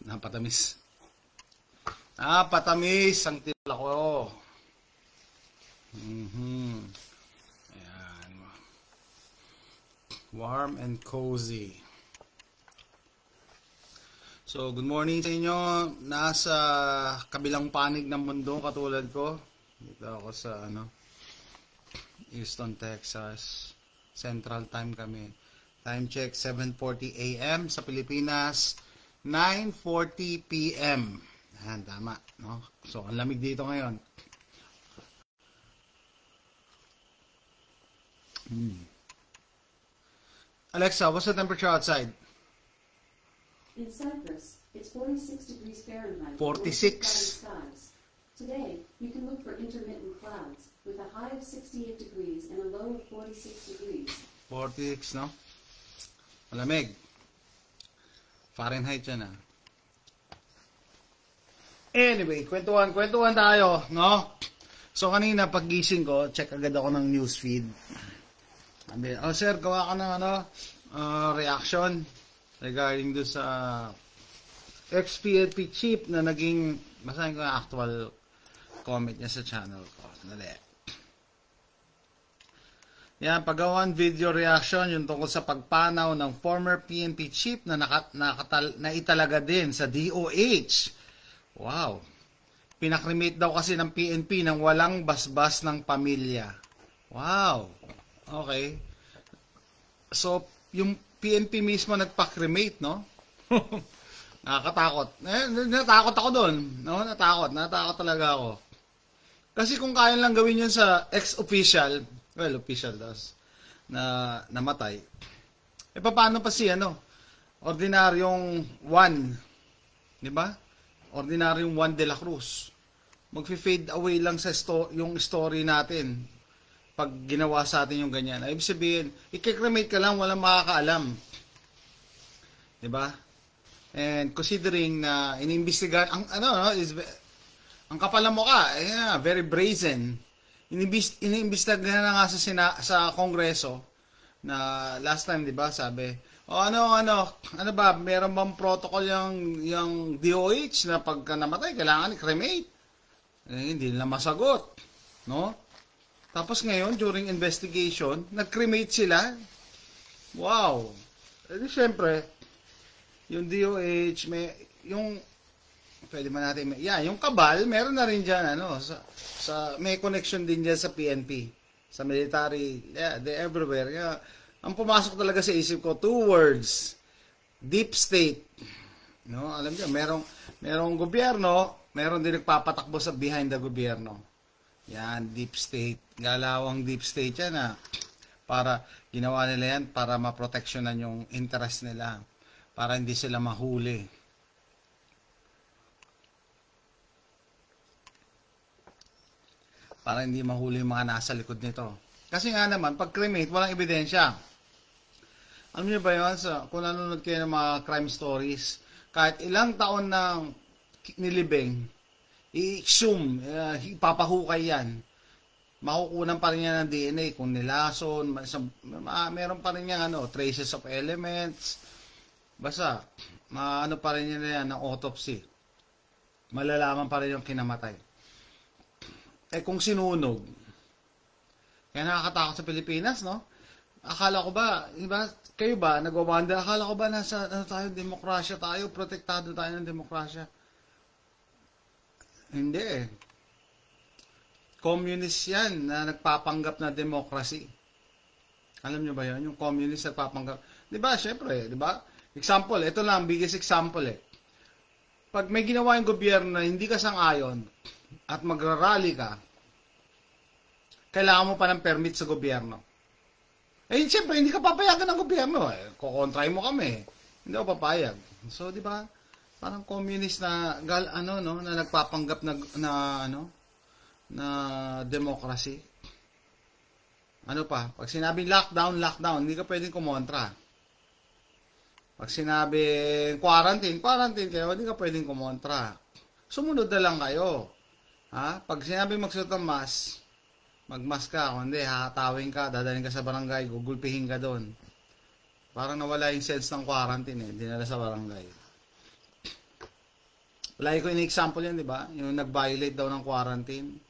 Napatamis. Napatamis ang timpla ko. Ayan. Warm and cozy. So, good morning sa inyo. Nasa kabilang panig ng mundo katulad ko. Dito ako sa Houston, Texas. Central time kami. Time check 7:40 AM sa Pilipinas, 9:40 PM. Ayan, tama, no? So, ang lamig dito ngayon. Alexa, what's the temperature outside? In Cyprus, it's 46 degrees Fahrenheit. 46. Today, you can look for intermittent clouds with a high of 68 degrees and a low of 46 degrees. 46, no? Malamig. Fahrenheit yan, ah. Anyway, kwentuhan tayo, no? So, kanina, paggising ko, check agad ako ng newsfeed. Sabi, oh, sir, gawa ka ng reaction regarding do sa XPLP chip na naging, basahin ko yung actual comment niya sa channel ko. Dali. Yan, paggawan video reaction yung tungkol sa pagpanaw ng former PNP chief na naitalaga din sa DOH. Wow. Pinakrimate daw kasi ng PNP nang walang basbas ng pamilya. Wow. Okay. So, yung PNP mismo nagpa-cremate, no? Nakakatakot. Natakot ako doon. No? Natakot talaga ako. Kasi kung kaya lang gawin yun sa ex-official, well, official das, na namatay, paano pa si ordinaryong Juan, di ba? Ordinaryong Juan de la Cruz. Magfi-fade away lang sa yung story natin pag ginawa sa atin yung ganyan. Ibig sabihin, i-cremate ka lang, walang makakaalam. Di ba? And considering na inimbestigahan, ang kapal mo ka, very brazen. Inimbestigahan na nga sa Kongreso na last time, di ba, sabi, ano ba, meron bang protocol yung DOH na pagka namatay, kailangan i-cremate? Hindi nila masagot. No? Tapos ngayon, during investigation, nag-cremate sila. Wow! Edi syempre, yung DOH, pwede man natin, yung kabal, meron na rin dyan, may connection din dyan sa PNP, sa military, they're everywhere. Ang pumasok talaga sa isip ko, 2 words, deep state. No? Alam niyo, merong gobyerno, meron din nagpapatakbo sa behind the gobyerno. Yan, deep state. Galawang deep state yan, para, ginawa nila yan para maproteksyonan yung interest nila. Para hindi sila mahuli. Para hindi mahuli yung mga nasa likod nito. Kasi nga naman, pag cremate, walang ebidensya. Alam niyo ba yun? Kung nanonood kayo ng mga crime stories, kahit ilang taon na nilibing, i-exhume, ipapahukay yan. Makukunan pa rin yan ng DNA kung nilason, meron pa rin yan traces of elements. Basta, pa rin yan ng autopsy. Malalaman pa rin yung kinamatay. Kung sinunog, kaya nakakatakot sa Pilipinas, no? Akala ko ba, kayo ba, nagwawanda, akala ko ba nasa demokrasya tayo, protektado tayo ng demokrasya? Hindi eh. Communist yan na nagpapanggap na democracy. Alam nyo ba yun? Yung communist na nagpapanggap. Diba, syempre, diba? Example, ito lang, biggest example eh. Pag may ginawa yung gobyerno na hindi ka sang-ayon at magrarally ka, kailangan mo pa ng permit sa gobyerno. Siyempre, hindi ka papayagan ng gobyerno. Kukontrahin mo kami. Hindi ako papayag. So, di ba? Parang communist na na nagpapanggap na democracy. Ano pa? Pag sinabing lockdown, hindi ka pwedeng kumontra. Pag sinabing quarantine kayo, hindi ka pwedeng kumontra. Sumunod na lang kayo. Pag sinabing magsuot ng mask, magmask ka, kundi hahatawin ka, dadalhin ka sa barangay, gugulpihin ka doon. Parang nawala yung sense ng quarantine dinala sa barangay. Lagi ko in-example yan, di ba? Yung nag-violate daw ng quarantine.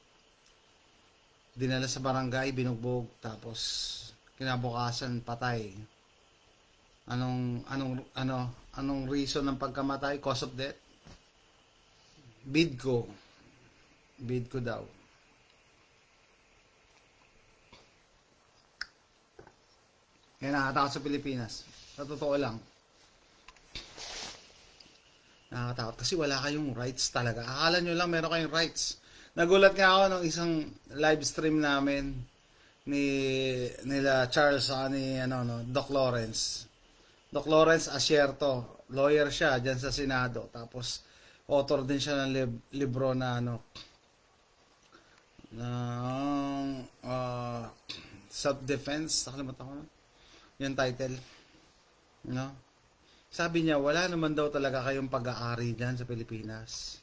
Dinala sa barangay, binugbog, tapos kinabukasan patay. Anong reason ng pagkamatay? Cause of death? Bidco daw. Kaya nakakatakot sa Pilipinas. Sa totoo lang. Nakakatakot kasi wala kayong rights talaga. Akala nyo lang meron kayong rights. Nagulat nga ako nung isang live stream namin nila Charles ni Doc Lawrence. Doc Lawrence Asierto, lawyer siya diyan sa Senado. Tapos author din siya ng libro na self-defense, nakalimutan ko na. Yung title. Sabi niya, wala naman daw talaga kayong pag-aari dyan sa Pilipinas.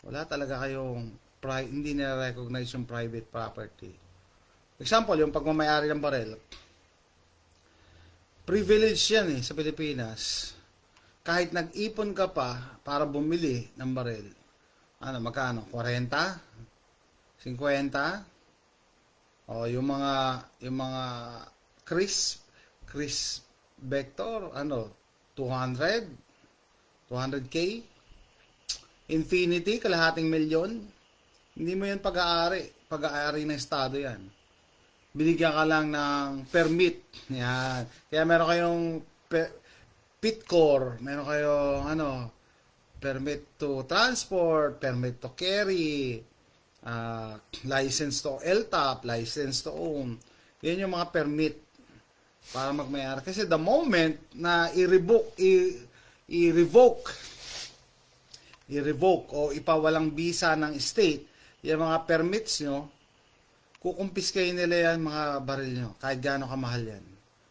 Wala talaga kayong, hindi nire-recognize yung private property. Example, yung pagmamayari ng barel. Privilege yan sa Pilipinas. Kahit nag-ipon ka pa para bumili ng barel. Magkano? 40? 50? O yung mga Chris Vector, 200K, Infinity, kalahating milyon. Hindi mo yan pag-aari ng estado yan. Binigyan ka lang ng permit. Yan. Kaya meron kayong PITCOR, meron kayong permit to transport, permit to carry, license to LTAP, license to own. Yan yung mga permit para magmayari. Kasi the moment na i-revoke o ipawalang visa ng state, yung mga permits nyo, kukumpiskayin nila yan mga baril nyo, kahit gaano kamahal yan.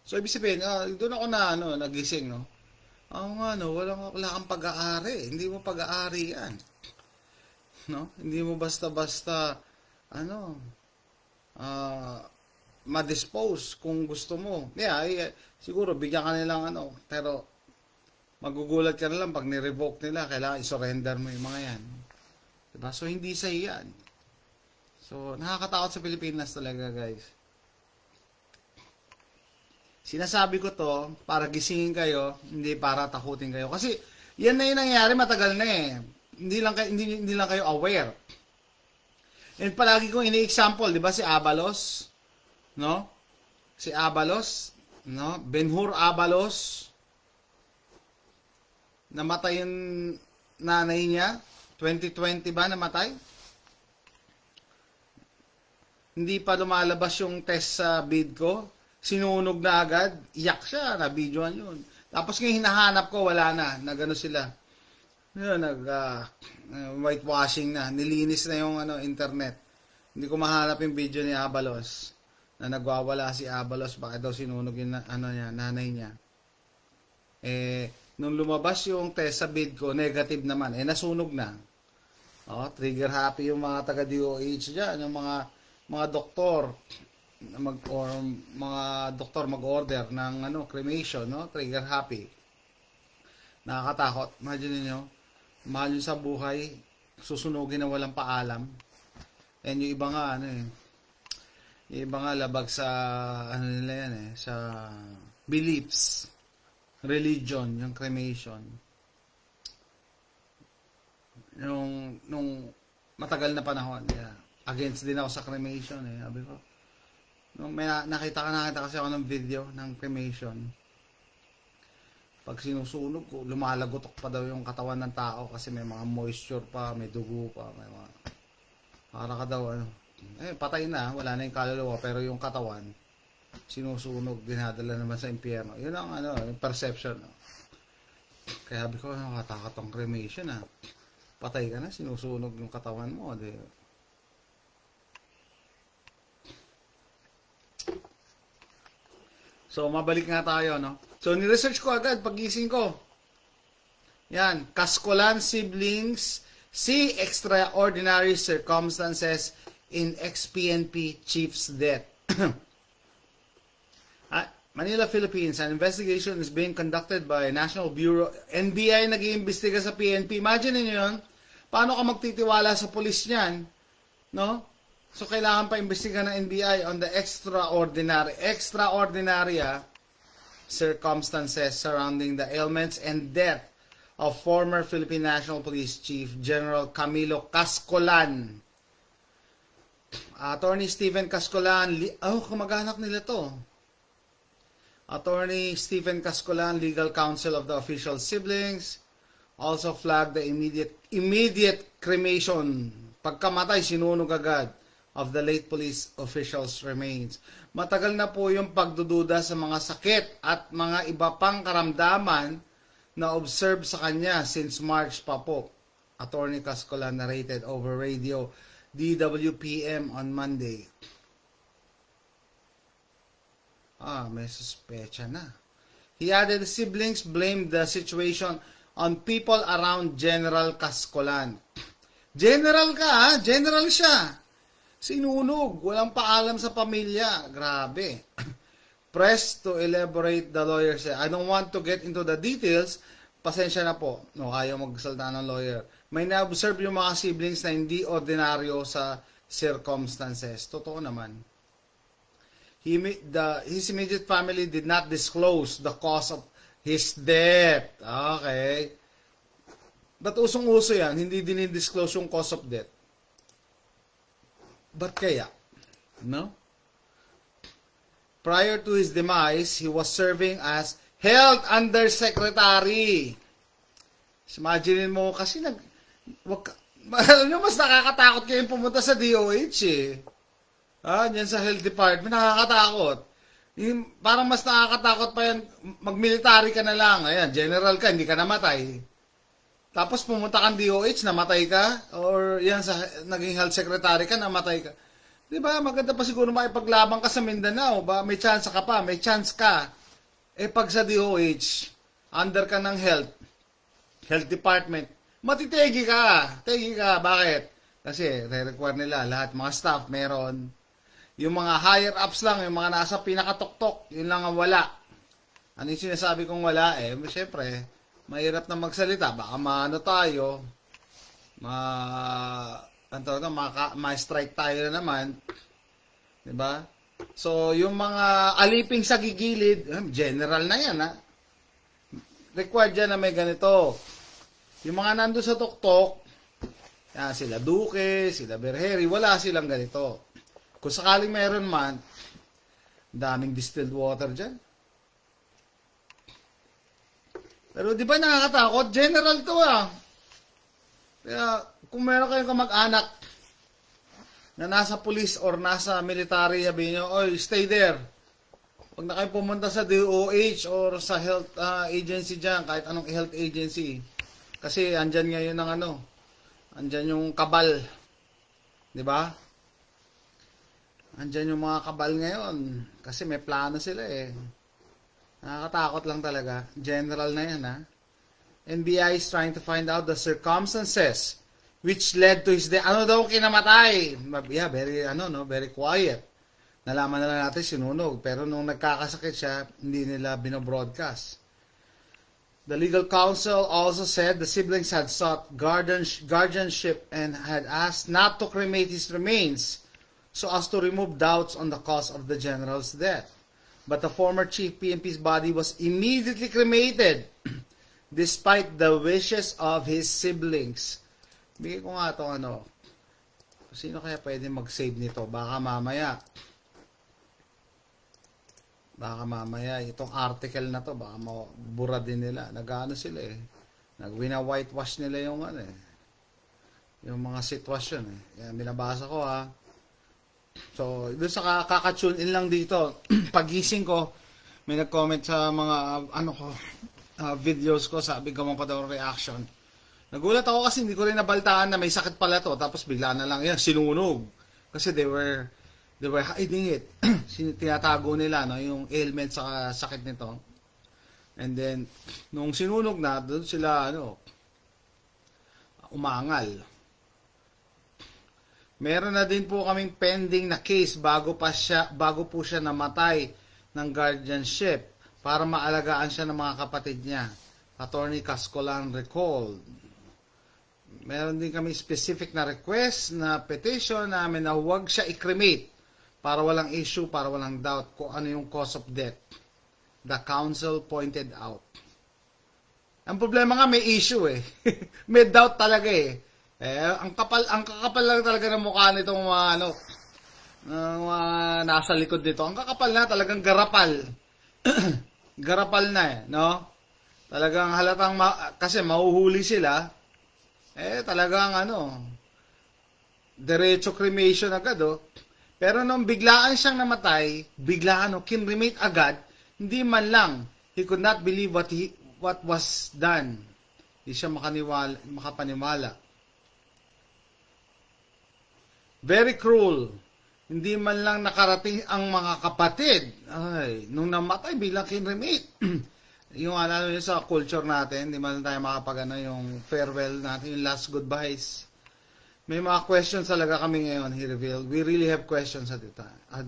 So, ibig sabihin, doon ako nagising, wala kang pag-aari. Hindi mo pag-aari yan. Hindi mo basta-basta, ma-dispose kung gusto mo. Siguro bigyan ka nilang pero magugulat ka na lang pag ni-revoke nila, kailangan i-surrender mo yung mga yan. Diba? So, hindi sa'yo yan. So, nakakatakot sa Pilipinas talaga, guys. Sinasabi ko to para gisingin kayo, hindi para takutin kayo. Kasi, yan na yung nangyari, matagal na Hindi lang kayo aware. And palagi kong ini-example, di ba si Abalos? Si Abalos, Ben-Hur Abalos, namatay yung nanay niya, 2020 ba namatay? Hindi pa lumalabas yung test sa Bidco, sinunog na agad, iyak siya, na-videoan yun. Tapos ngayon hinahanap ko, wala na, nagano sila. Whitewashing na, nilinis na yung internet. Hindi ko mahanap yung video ni Abalos na nagwawala si Abalos, bakit daw sinunog yung nanay niya. Nung lumabas yung test sa Bidco, negative naman, nasunog na. Trigger happy yung mga taga-DOH dyan, yung mga doktor mag-order ng cremation, trigger happy. Nakakatakot. Imagine niyo, mahal yun sa buhay, susunugin na walang paalam. And yung iba nga yung iba nga labag sa nila yan sa beliefs, religion, yung cremation. Nung matagal na panahon, against din ako sa cremation sabi ko. Nung nakita kasi ako ng video ng cremation. Pag sinusunog ko, lumalagotok pa daw yung katawan ng tao kasi may mga moisture pa, may dugo pa, may mga para ka daw patay na, wala na yung kaluluwa, pero yung katawan sinusunog, dinadala naman sa impyerno. Yun ang yung perception. Kaya sabi ko, nakatakot ang cremation patay ka na, sinusunog yung katawan mo, So, mabalik nga tayo, So, ni-research ko agad, pagising ko. Yan, Cascolan siblings see extraordinary circumstances in ex-PNP chief's death. Manila, Philippines, an investigation is being conducted by National Bureau, NBI nag-iimbestiga sa PNP. Imagine niyo yun, paano ka magtitiwala sa pulis niyan? No? So, kailangan pa imbestiga ng NBI on the extraordinary circumstances surrounding the ailments and death of former Philippine National Police Chief General Camilo Cascolan. Attorney Stephen Cascolan, kamag-anak nila to. Attorney Stephen Cascolan, legal counsel of the official siblings, also flagged the immediate cremation, pagkamatay, sinunog agad, of the late police official's remains. Matagal na po yung pagdududa sa mga sakit at mga iba pang karamdaman na observe sa kanya since March pa po. Attorney Cascolan narrated over radio DWPM on Monday. May suspecha na. He added the siblings blamed the situation on people around General Cascolan. General ka, ha? General siya. Sinunog. Walang paalam sa pamilya. Grabe. Pressed to elaborate, the lawyer said. I don't want to get into the details. Pasensya na po. No, ayaw magsalita ng lawyer. May na-observe yung mga siblings na hindi ordinaryo sa circumstances. Totoo naman. His immediate family did not disclose the cause of his death. Okay. Ba't usong-uso yan? Hindi dinidisclose yung cause of death. Ba't kaya? No? Prior to his demise, he was serving as Health Undersecretary. Imagine mo, kasi alam nyo, mas nakakatakot kayong pumunta sa DOH eh. Yan sa Health Department, nakakatakot. Parang mas nakakatakot pa yan, mag-military ka na lang. Ayan, general ka, hindi ka namatay. Tapos pumunta kang DOH, namatay ka, or yan sa naging health secretary ka, namatay ka. Di ba? Maganda pa siguro makipaglabang ka sa Mindanao, ba? May chance ka pa, may chance ka. Pag sa DOH, under ka ng health department, matitegi ka. Tegi ka. Bakit? Kasi re-require nila lahat, mga staff meron. Yung mga higher ups lang, yung mga nasa pinakatuktok, yun lang ang wala. Ano yung sinasabi kong wala? Siyempre, mahirap na magsalita. Baka maano tayo, ma-strike tayo na naman. Diba? So, yung mga aliping sa gigilid, general na yan, ha? Required dyan na may ganito. Yung mga nando sa tuktok, yan, sila Duque, sila Berheri, wala silang ganito. Kung sakaling meron man, daming distilled water dyan. Pero di ba nakakatakot? General to Kaya kung meron kayong kamag-anak na nasa police or nasa military, sabihin nyo, oy, stay there. Pag na kayo pumunta sa DOH or sa health agency dyan, kahit anong health agency, kasi andyan ngayon ng andyan yung kabal. Di ba? Andyan yung mga kabal ngayon. Kasi may plano sila Nakakatakot lang talaga. General na yan, NBI is trying to find out the circumstances which led to his death. Ano daw kinamatay? Yeah, very quiet. Nalaman na lang natin sinunog. Pero nung nagkakasakit siya, hindi nila binobroadcast. The legal counsel also said the siblings had sought guardianship and had asked not to cremate his remains so as to remove doubts on the cause of the general's death. But the former chief PNP's body was immediately cremated despite the wishes of his siblings. Bigay ko nga ito Sino kaya pwede mag-save nito? Baka mamaya itong article na to, baka mabura din nila. Nag-ano sila Nag-whitewash nila yung yung mga sitwasyon Yan, binabasa ko So, doon sa kaka-tune in lang dito, pagising ko, may nag-comment sa mga videos ko, sabi gawan ko daw reaction. Nagulat ako kasi hindi ko rin nabaltaan na may sakit pala to, tapos bigla na lang yan, sinunog. Kasi they were hiding it. Tinatago nila yung ailment sa sakit nito. And then, nung sinunog na, doon sila umangal. Meron na din po kaming pending na case bago po siya namatay ng guardianship para maalagaan siya ng mga kapatid niya. Attorney Cascolan recalled. meron din kami specific na request na petition namin na huwag siya i-cremate para walang issue, para walang doubt kung ano yung cause of death. The council pointed out. Ang problema nga may issue eh. May doubt talaga eh. Ang kakapal lang talaga ng mukha nitong mga nasa likod dito. Ang kakapal na, talagang garapal. Garapal na eh, no? Talagang halatang, kasi mahuhuli sila, talagang diretso cremation agad, oh. Pero nung biglaan siyang namatay, kinremate agad, hindi man lang, he could not believe what was done. Hindi siya makapaniwala. Very cruel. Hindi man lang nakarating ang mga kapatid. Ay, nung namatay, biglang kinremate. Yung alam nyo sa culture natin, hindi man tayo yung farewell natin, yung last goodbyes. May mga questions talaga kami ngayon, he revealed. We really have questions at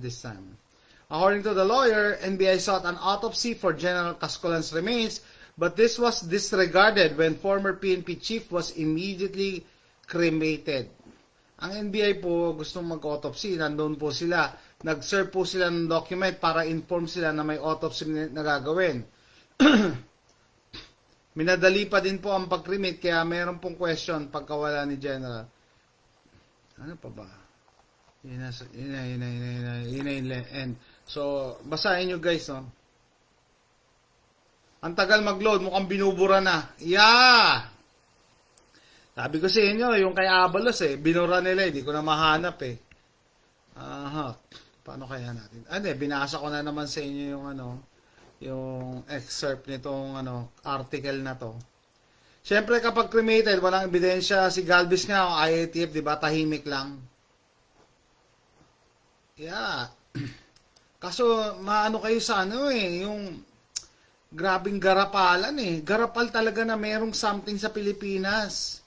this time. According to the lawyer, NBI sought an autopsy for General Cascolan's remains, but this was disregarded when former PNP chief was immediately cremated. Ang NBI po gustong mag-autopsy, nandun po sila. Nag-serve po sila ng document para inform sila na may autopsy na gagawin. Minadali pa din po ang pag-cremate, kaya meron pong question pagkawala ni General. Ano pa ba? Yun na. And so, basahin nyo guys, no? Ang tagal mag-load, mukhang binubura na. Yeah! Sabi ko sa inyo, yung kay Abalos binura nila, hindi ko na mahanap Paano kaya natin? Binasa ko na naman sa inyo yung excerpt nitong article na to. Siyempre kapag cremated, walang ebidensya. Si Galvez nga, o IATF, di ba, tahimik lang. Yeah. Kaso, maano kayo sa yung grabing garapalan Garapal talaga na merong something sa Pilipinas.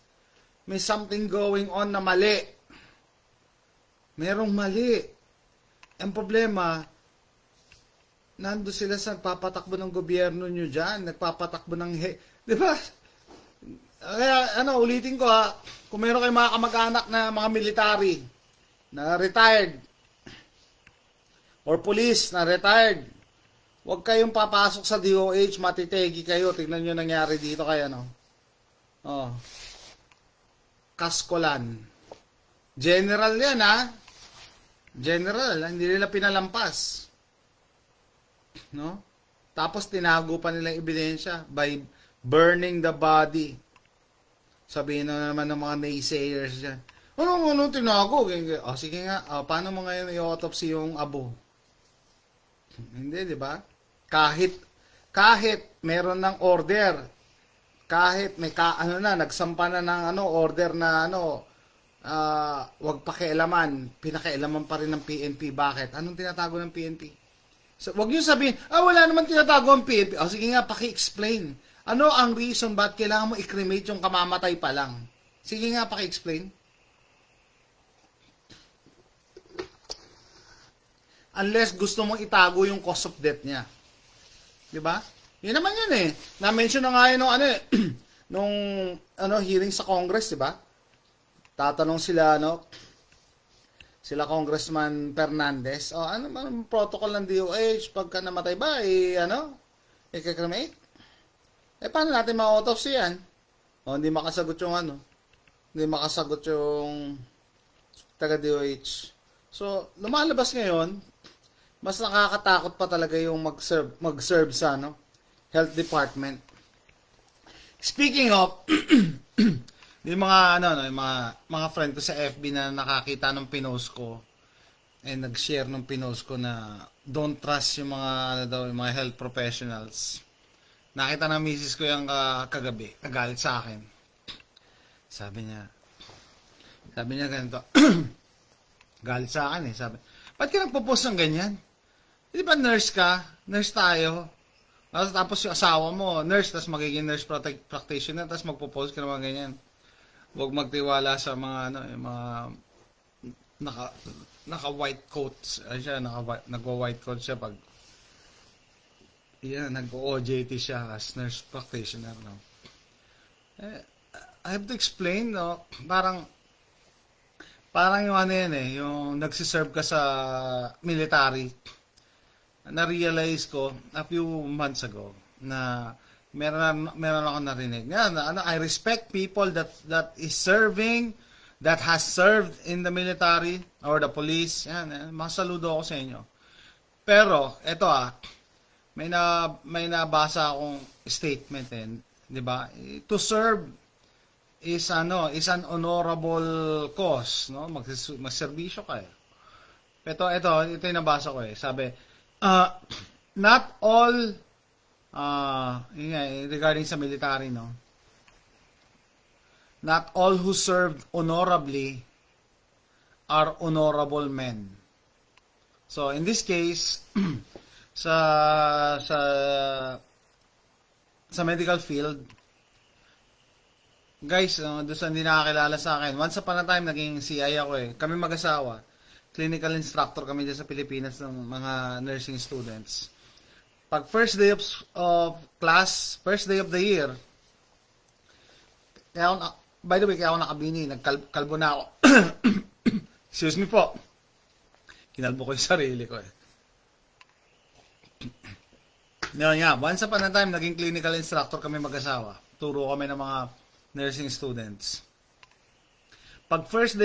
May something going on na mali. Merong mali. Ang problema, nando sila sa nagpapatakbo ng gobyerno nyo dyan. Nagpapatakbo ng di ba? Kaya, ulitin ko kung meron kayong mga kamag-anak na mga military, na retired, or police na retired, huwag kayong papasok sa DOH, matitegi kayo. Tignan nyo nangyari dito kay Cascolan. General yan, General, hindi nila pinalampas. No? Tapos tinago pa nila yung ebidensya by burning the body. Sabihin na naman ng mga naysayers dyan. Ano tinago? Sige nga, paano mo ngayon i-autopsy yung abo? Hindi, di ba? Kahit meron ng order, kahit may nagsampa na ng order na wag pakialaman, pinakailaman pa rin ng PNP. Bakit? Anong tinatago ng PNP? So, wag niyo sabihin, wala naman tinatago ang PNP. Sige nga, paki-explain. Ano ang reason ba't kailangan mo i-cremate yung kamamatay pa lang? Sige nga, paki-explain. Unless gusto mong itago yung cause of death niya. Di ba? Yun naman yun Na-mention na nga yun nung hearing sa Congress, di ba? Tatanong sila, sila Congressman Fernandez, ano protocol ng DOH pagka namatay ba, i-cremate? Paano natin ma-autopsy yan? Hindi makasagot yung hindi makasagot yung taga-DOH. So, lumalabas ngayon, mas nakakatakot pa talaga yung mag-serve sa Health Department. Speaking of, yung mga mga friend ko sa FB na nakakita ng pinost ko and nag-share ng pinost ko na don't trust yung mga yung mga health professionals. Nakita ng misis ko yung kagabi, nagalit sa akin. Sabi niya ganito. Galit sa akin sabi. Ba't ka nagpo-post ng ganyan? Di ba nurse ka? Nurse tayo. Tapos yung asawa mo, nurse, tapos magiging nurse practitioner, tapos magpo-post ka naman ganyan. Huwag magtiwala sa mga yung mga naka-white coats. Siya, nagwa-white coat siya pag nag-OJT siya as nurse practitioner. I have to explain, no? Parang yung ano yan eh, yung nagsiserve ka sa military. Na-realize ko a few months ago na meron ako narinig. Yan, I respect people that is serving, that has served in the military or the police. Yan, masaludo ako sa inyo. Pero eto may nabasa akong statement di ba? To serve is an honorable cause, no? Magserbisyo ka. Ito yung nabasa ko Sabi, not all regarding sa military, no? Not all who served honorably are honorable men. So in this case, sa medical field, guys, doon sa hindi nakakilala sa akin, once upon a time, naging CI ako Kami mag-asawa. Clinical instructor kami dyan sa Pilipinas ng mga nursing students. Pag first day of class, first day of the year, by the way, kaya ako nakabini, nagkalbo na ako. Excuse me po. Kinalbo ko yung sarili ko Ngayon nga, once upon a time, naging clinical instructor kami mag-asawa. Turo kami ng mga nursing students. Pag very first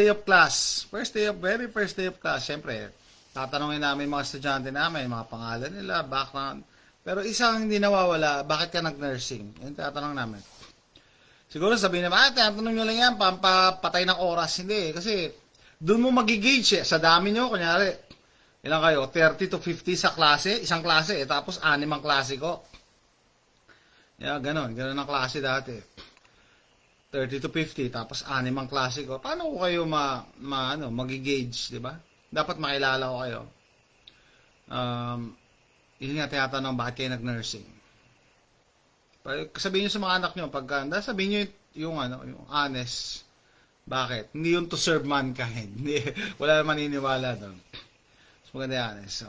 day of class, syempre, tatanungin namin mga estudyante namin, mga pangalan nila, background. Pero isang hindi nawawala, bakit ka nag-nursing? Yung tatanong namin. Siguro sabihin naman, tatanong nyo lang yan, pampapatay ng oras. Hindi, kasi doon mo magigage Sa dami nyo, kunyari, ilan kayo? 30 to 50 sa klase, isang klase, tapos 6 ang klase ko. Ganon ang klase dati. 30 to 50, tapos 6 ang klase ko. Paano ko kayo magigage, di ba? Dapat makilala ko kayo. Yun nga tinatanong, bakit kayo nag-nursing? Sabihin nyo sa mga anak nyo, sabihin nyo yung honest. Bakit? Hindi yung to serve mankind. Wala naman maniniwala doon. So, maganda yung honest.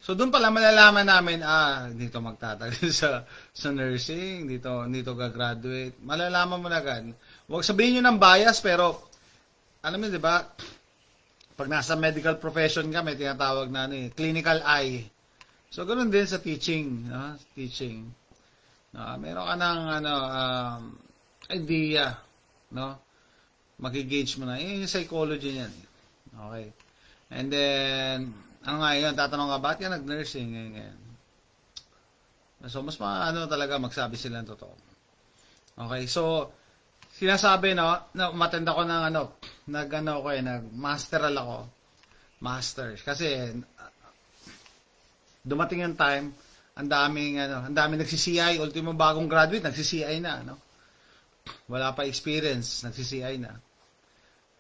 So doon pala malalaman namin, dito magtatagal sa nursing, dito gagraduate. Malalaman mo na agad. Huwag sabihin nyo ng bias, pero, alam mo, di ba, pag nasa medical profession ka, may tinatawag na clinical eye. So, ganoon din sa teaching, no? Teaching. Meron ka ng, idea, no? Mag-gauge mo na. Yung psychology niyan. Okay. And then, ano nga yun, tatanong ka, bakit ka nag-nursing? Ganyan. So, mas talaga magsabi sila ng totoo. Okay, so, sinasabi, no, na umattend ako ng nag-masteral ako. Masters. Kasi, dumating yung time, ang daming nagsi-CI, ultimo bagong graduate, nagsi-CI na, no? Wala pa experience, nagsi-CI na.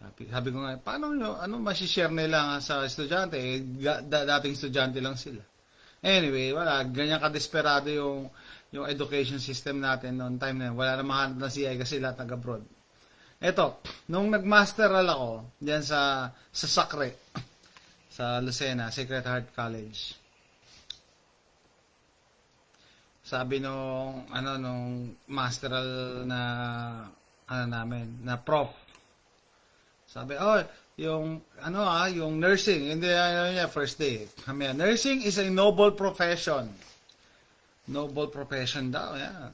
Sabi ko nga, ano masishare nila sa estudyante? Dating estudyante lang sila. Anyway, wala. Ganyan ka-desperado yung education system natin noong time na yun. Wala na mahanap na CI kasi lahat nag-abroad. Eto, nung nag-masteral ako, diyan sa Sacre, sa Lucena, Sacred Heart College. Sabi nung masteral na prof, sabi, yung nursing, hindi first day. Nursing is a noble profession. Noble profession daw, yeah.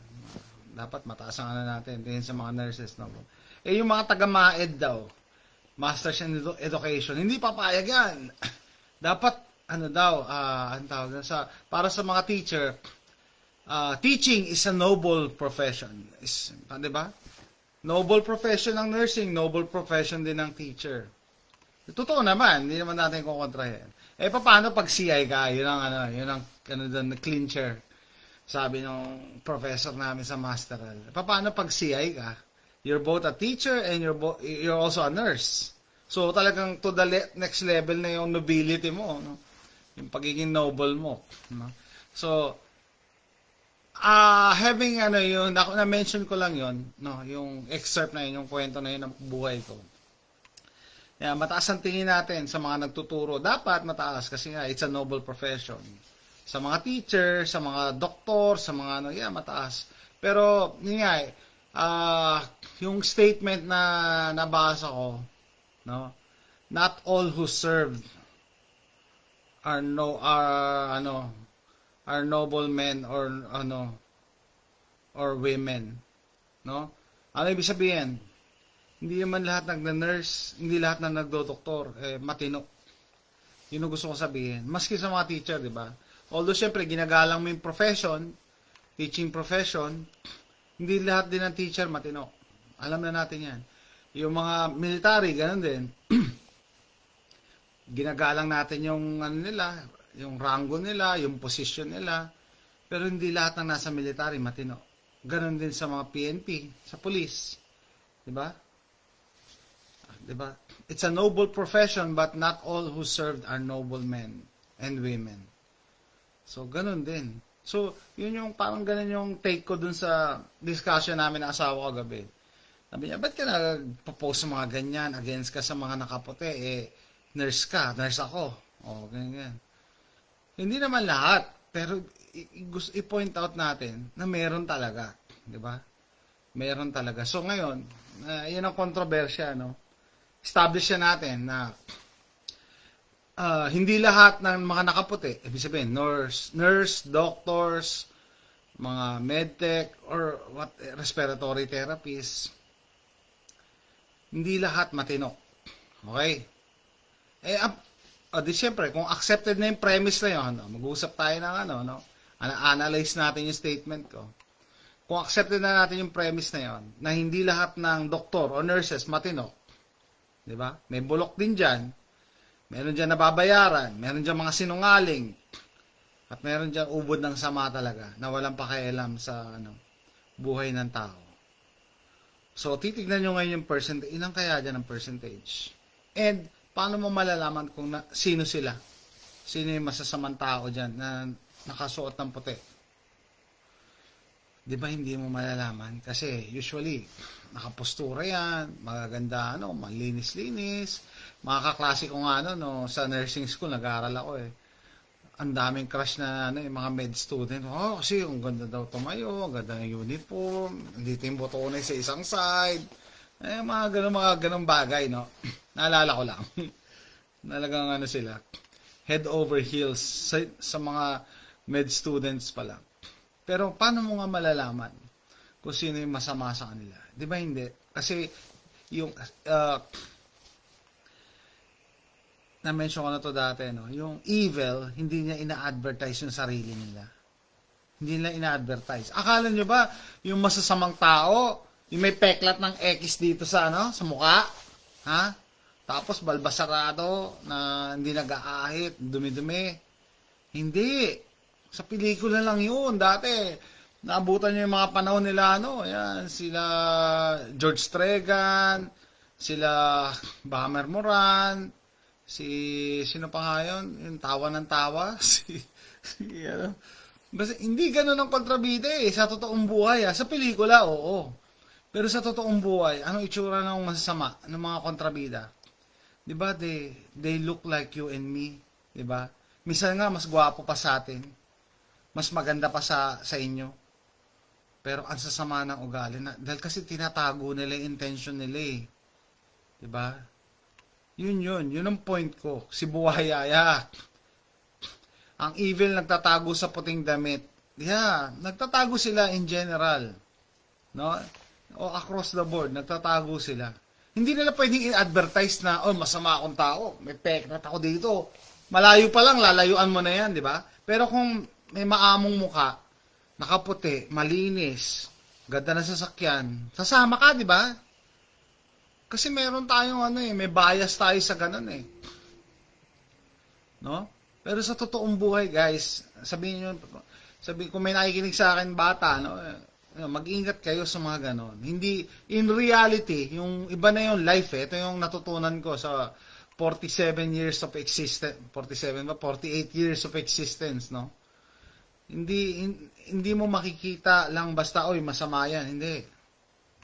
Dapat mataas ang natin, tingin sa mga nurses, no? Yung mga taga-MAED daw, Masters in Education, hindi papayag yan. Dapat, para sa mga teacher, teaching is a noble profession. Di ba? Noble profession ng nursing, noble profession din ng teacher. Totoo naman, hindi naman natin kukontrahin. Paano pag CI ka? Yun ang clincher. Sabi ng professor namin sa masteral. Paano pag CI ka? You're both a teacher and you're also a nurse. So talagang to the next level na yung nobility mo, no? Yung pagiging noble mo, no? So having yun, na-mention ko lang yun, no, yung excerpt na yun, yung kwento na yun ng buhay ko. Yeah, mataas ang tingin natin sa mga nagtuturo. Dapat mataas kasi nga, it's a noble profession. Sa mga teacher, sa mga doktor, sa mga mataas. Pero, yun nga, yung statement na nabasa ko, no? Not all who served are noble men or women, no? Ano ibig sabihin? Hindi naman lahat nagna-nurse, hindi lahat na nagdodoktor matino. Yun ang gusto ko sabihin. Maski sa mga teacher, di ba? Although syempre ginagalang mo yung profession, teaching profession, hindi lahat din ng teacher matino. Alam na natin 'yan. Yung mga military, ganun din. Ginagalang natin yung nila, yung rango nila, yung position nila, pero hindi lahat ng nasa military matino. Ganon din sa mga PNP, sa police. 'Di ba? 'Di ba? It's a noble profession but not all who served are noble men and women. So ganon din. So, yun yung parang ganon yung take ko dun sa discussion namin ng asawa ko gabi. Sabi niya, ba't ka nagpo-post sa mga ganyan, against ka sa mga nakaputi, nurse ka, nurse ako. O, ganyan. Hindi naman lahat, pero i-point out natin na meron talaga. Di ba? Meron talaga. So, ngayon, yun ang kontrobersya, no? Establish natin na hindi lahat ng mga nakaputi, ibig sabihin, nurse, doctors, mga medtech, or respiratory therapists, hindi lahat matino. Okay? Di syempre, kung accepted na yung premise na yun, mag-uusap tayo ng analyze natin yung statement ko. Kung accepted na natin yung premise na yun, na hindi lahat ng doktor o nurses matino, di ba? May bulok din dyan, meron dyan nababayaran, meron dyan mga sinungaling, at meron dyan ubod ng sama talaga, na walang pakialam sa buhay ng tao. So, titignan nyo ngayon yung percentage. Ilang kaya dyan ang percentage? And, paano mo malalaman kung sino sila? Sino yung masasamang tao dyan na nakasuot ng puti? Di ba hindi mo malalaman? Kasi, usually, nakapostura yan, magaganda, malinis-linis. Mga kaklase ko nga, sa nursing school, nag-aaral ako ang daming crush na yung mga med student. Kasi ang ganda daw tumayo, ang ganda ng uniform, dito yung botones sa isang side. Mga ganun bagay, no? Naalala ko lang. Nalagang sila. Head over heels sa mga med students pa lang. Pero paano mo nga malalaman kung sino yung masama sa kanila? Di ba hindi? Kasi yung na-mention ko na to dati, no? Yung evil, hindi niya ina-advertise yung sarili nila. Hindi nila ina-advertise. Akala nyo ba, yung masasamang tao, yung may peklat ng X dito sa mukha, ha? Tapos balbasarado, na hindi nag-aahit, dumi-dumi. Hindi. Sa pelikula lang yun, dati. Naabutan nyo yung mga panahon nila, yan, sila George Stregan, sila Bamer Moran, sino pa nga yun? Yung tawa ng tawa? Basta, hindi ganun ang kontrabida sa totoong buhay. Sa pelikula, oo. Pero sa totoong buhay, anong itsura ng masasama ng mga kontrabida? Diba, they look like you and me. Diba? Minsan nga, mas gwapo pa sa atin. Mas maganda pa sa inyo. Pero ang sasama ng ugali. Dahil kasi tinatago nila yung intention nila Diba? Yun ang point ko. Si Buhayaya. Ang evil nagtatago sa puting damit. Yeah, nagtatago sila in general. No? O across the board, nagtatago sila. Hindi nila pwedeng i-advertise na, masama akong tao, may peklat ako dito. Malayo pa lang, lalayuan mo na yan, di ba? Pero kung may maamong muka, nakaputi, malinis, ganda na sasakyan, sasama ka, di ba? Kasi meron tayong may bias tayo sa ganun No? Pero sa totoong buhay, guys, sabihin kung may nakikinig sa akin bata, mag-ingat kayo sa mga ganon. Hindi, in reality, yung iba na yung life ito yung natutunan ko sa 47 years of existence, 48 years of existence, no? Hindi mo makikita lang basta, masama yan, hindi.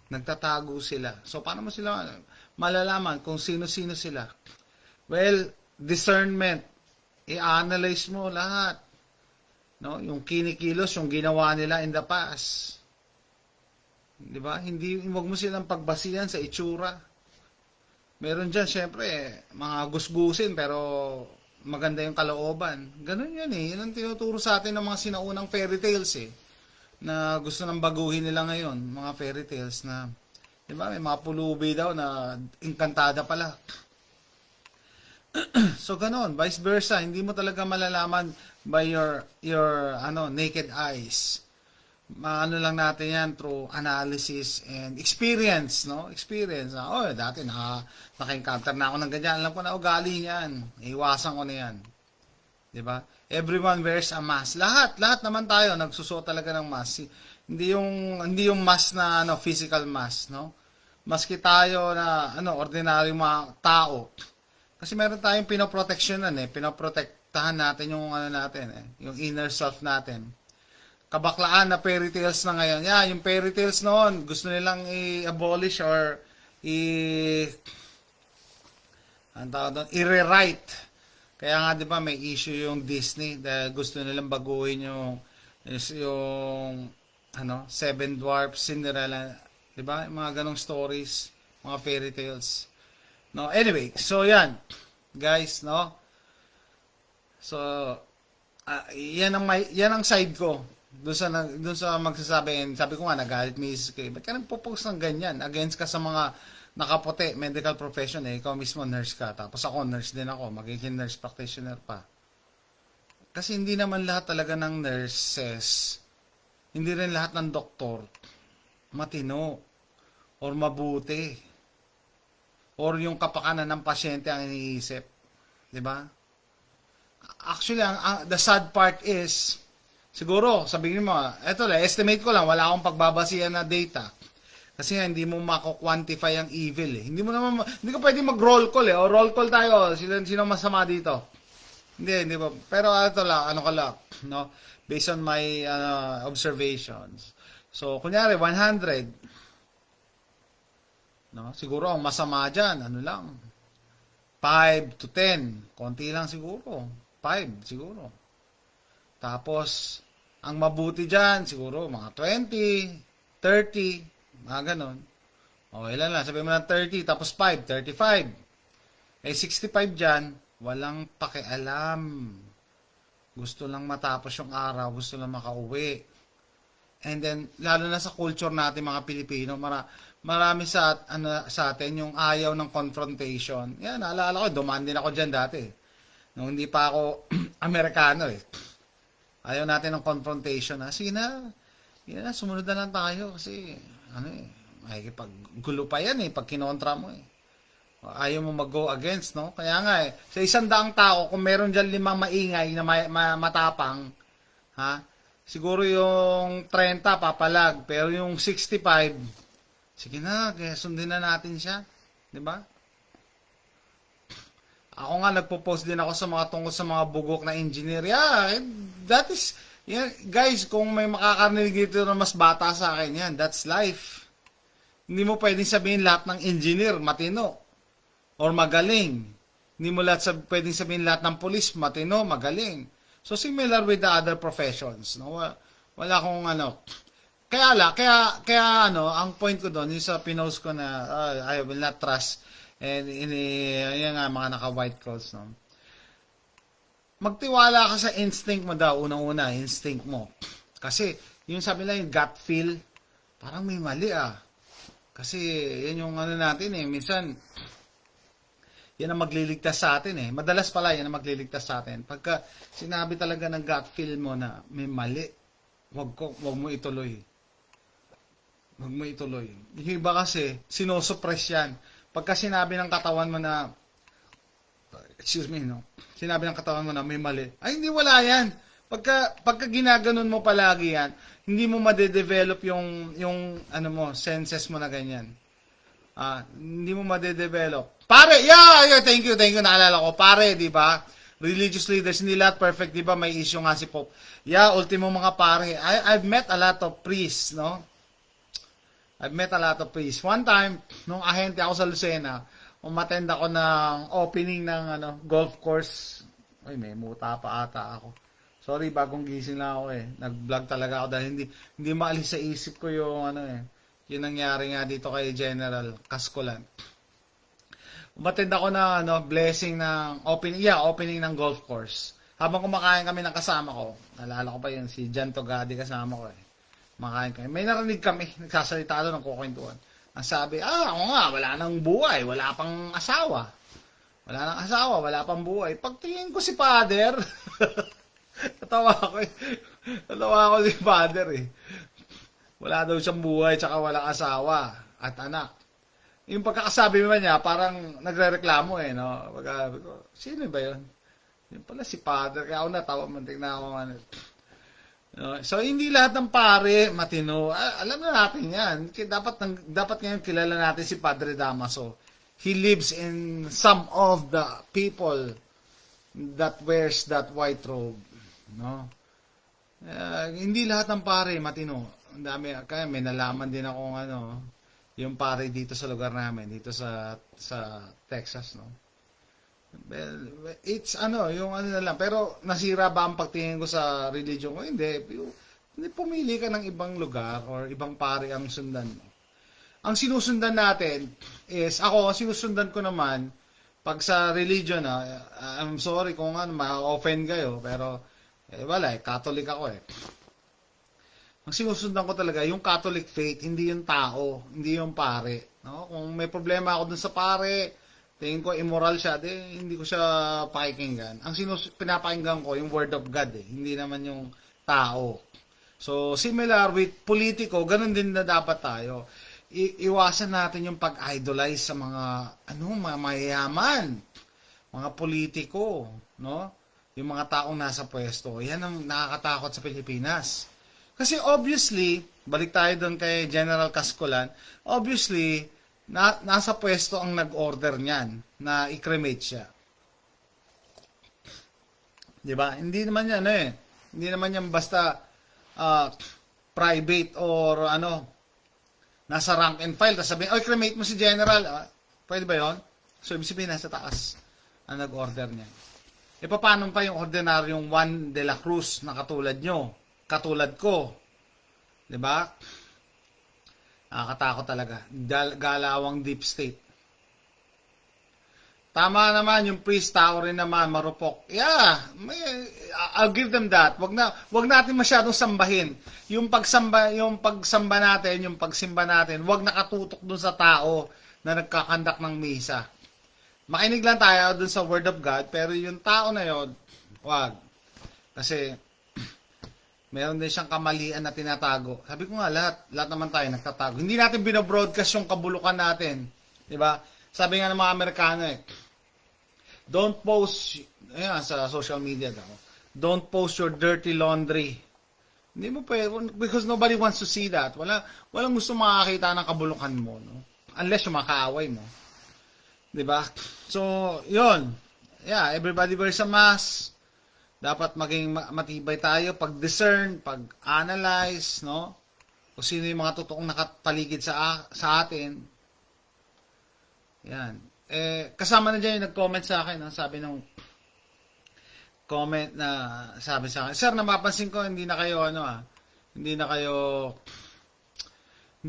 Nagtatago sila. So, paano mo sila malalaman kung sino-sino sila? Well, discernment. I-analyze mo lahat. No? Yung kinikilos, yung ginawa nila in the past. 'Di ba? Hindi, wag mo silang pagbasihan sa itsura. Meron diyan syempre mga gusgusin pero maganda yung kalooban. Ganun yan eh. Yan ang tinuturo sa atin ng mga sinaunang fairy tales eh. Na gusto nang baguhin nila ngayon. Mga fairy tales na, di ba, may mga pulubi daw na engkantada pala. So ganun, vice versa. Hindi mo talaga malalaman by your naked eyes. Maano lang natin yan through analysis and experience, no? Experience. Oh, dati naka-encounter na ako ng ganyan. Alam ko na ugali niyan. Iwasan ko na yan. 'Di ba? Everyone wears a mask. Lahat naman tayo nagsusuot talaga ng mask. Hindi yung mask na physical mask, no? Maski tayo na ordinary mga tao. Kasi meron tayong pinoproteksyonan pinoprotektahan natin yung yung inner self natin. Kabaklaan na fairy tales na ngayon. Yeah, yung fairy tales noon, gusto nilang i-abolish or i-rewrite. Kaya nga 'di ba may issue yung Disney dahil gusto nilang baguhin yung Seven Dwarfs, Cinderella, 'di ba? Mga ganong stories, mga fairy tales. No, anyway, so yan. Guys, no? So yan ang side ko. Doon sa magsasabi, sabi ko nga, nagalit misis ko, ba't ka nagpo-post ng ganyan? Against ka sa mga nakaputi, medical profession ikaw mismo nurse ka, tapos ako nurse din ako, magiging nurse practitioner pa. Kasi hindi naman lahat talaga ng nurses, hindi rin lahat ng doktor, matino, or mabuti, or yung kapakanan ng pasyente ang iniisip. Diba? Actually, the sad part is, siguro, sabihin mo, eto lang, estimate ko lang, wala akong pagbabasihan na data. Kasi nga, hindi mo mako-quantify ang evil eh. Hindi ka pwede mag-roll call o roll call tayo, sino masama dito? Hindi ba? Pero ito lang, no? Based on my observations. So, kunyari, 100. No? Siguro, ang masama dyan, 5 to 10. Konti lang siguro. 5 siguro. Tapos, ang mabuti dyan, siguro, mga 20, 30, mga ganon. O, ilan lang, sabihin mo na 30, tapos 5, 35. 65 dyan, walang pakialam. Gusto lang matapos yung araw, gusto lang makauwi. And then, lalo na sa culture natin, mga Pilipino, marami sa atin yung ayaw ng confrontation. Yan, naalala ko, dumaan din ako dyan dati. Nung hindi pa ako Amerikano Ayaw natin ng confrontation sige na, sumunod na lang tayo kasi, makikipaggulo pa yan pag kinontra mo Ayaw mo mag-go against, no? Kaya nga sa 100 tao, kung meron dyan 5 maingay na matapang, siguro yung 30 papalag, pero yung 65, sige na, kaya sundin na natin siya. Diba? Ako nga, nagpo-post din ako sa mga tungkol sa mga bugok na engineer. Yeah, that is, guys, kung may makakarinig dito na mas bata sa akin, yan, that's life. Hindi mo pwedeng sabihin lahat ng engineer, matino, or magaling. Hindi mo pwedeng sabihin lahat ng police, matino, magaling. So, similar with the other professions. No? Wala akong Kaya ang point ko doon, yung sa pinost ko na, I will not trust and yan nga mga naka-white clothes, no? Magtiwala ka sa instinct mo daw, unang-una, instinct mo. Kasi, yung sabi lang, yung gut feel, parang may mali Kasi, yan yung natin minsan, yan ang magliligtas sa atin Madalas pala, yan ang magliligtas sa atin. Pagka sinabi talaga ng gut feel mo na may mali, wag mo ituloy. Wag mo ituloy. Yung iba kasi, sinosuppress yan. Pagka sinabi ng katawan mo na, sinabi ng katawan mo na may mali, ay hindi, wala yan. Pagka ginaganon mo palagi yan, hindi mo madedevelop yung senses mo na ganyan. Hindi mo madedevelop. Pare, thank you, naalala ko. Pare, di ba? Religious leaders, hindi lahat perfect, di ba? May issue nga si Pope. Ultimo mga pare. I've met a lot of priests, no? I've met a lot of priests. One time, nung ahente ako sa Lucena, umattend ako ng opening ng golf course. Ay, may muta pa ata ako. Sorry, bagong gising lang ako Nag-vlog talaga ako dahil hindi maalis sa isip ko yung Yun nangyari nga dito kay General Cascolan. Umattend ako na blessing ng opening ng golf course. Habang kumakain kami ng kasama ko, naalala ko pa yun, si Jan Togadi kasama ko eh. Makain kami. May narinig kami, nagsasalita doon ng kukwentuhan. Ang sabi, ako nga, wala nang buhay, wala pang asawa. Wala nang asawa, wala pang buhay. Pagtingin ko si Father, natawa ko si Father eh. Wala daw siyang buhay, tsaka walang asawa at anak. Yung pagkakasabi naman niya, parang nagre-reklamo eh, no? Pagkasabi ko, sino ba yun? Yun pala si Father, kaya ako natawa, mantik na ako ano. So, hindi lahat ng pare matino. Alam na natin yan. Dapat ngayon kilala natin si Padre Damaso. He lives in some of the people that wears that white robe. No? Hindi lahat ng pare matino. Ang dami, kaya may nalaman din ako yung pare dito sa lugar namin, dito sa Texas, no? Well, it's yung na lang. Pero nasira ba ang pagtingin ko sa religion ko? Hindi. Pumili ka ng ibang lugar or ibang pare ang sundan mo. Ang sinusundan natin is, sinusundan ko naman, pag sa religion, I'm sorry kung ma-offend kayo, pero wala Catholic ako eh. Ang sinusundan ko talaga, yung Catholic faith, hindi yung tao, hindi yung pare. No? Kung may problema ako dun sa pare, tingin ko immoral siya, hindi ko siya pakikinggan. Ang pinapakinggan ko, yung word of God hindi naman yung tao. So, similar with politiko, ganun din na dapat tayo. Iwasan natin yung pag-idolize sa mga mayayaman, mga politiko, no? Yung mga taong nasa pwesto. Yan ang nakakatakot sa Pilipinas. Kasi obviously, balik tayo doon kay General Cascolan, obviously, nasa pwesto ang nag-order niyan na i-cremate siya. 'Di ba? Hindi naman yan Hindi naman yan basta private or nasa rank and file. Tapos sabihin, cremate mo si General. Pwede ba 'yon? So, ibig sabihin nasa taas ang nag-order niyan. Paano pa yung ordinaryong Juan de la Cruz na katulad nyo? Katulad ko. 'Di ba? Nakakatakot talaga. Galawang deep state. Tama naman, yung priest tao rin naman, marupok. Yeah, I'll give them that. Wag natin masyadong sambahin. Yung pagsimba natin, wag nakatutok dun sa tao na nagkakandak ng misa. Makinig lang tayo dun sa Word of God, pero yung tao na yun, wag. Kasi, meron din siyang kamalian na tinatago. Sabi ko nga, lahat naman tayo nagtatago. Hindi natin binobroadcast yung kabulukan natin. Diba? Sabi nga ng mga Amerikano don't post, sa social media daw, don't post your dirty laundry. Hindi mo pwede, because nobody wants to see that. Walang gusto makakita ng kabulukan mo, no? Unless yung makaaway mo. Diba? So, yun. Yeah, everybody wears a mask. Dapat maging matibay tayo pag-discern, pag-analyze, no? Kung sino yung mga totoong nakapaligid sa atin. Yan. Kasama na dyan yung nag-comment sa akin, no? Sabi nung comment na sabi sa akin, sir, napapansin ko, hindi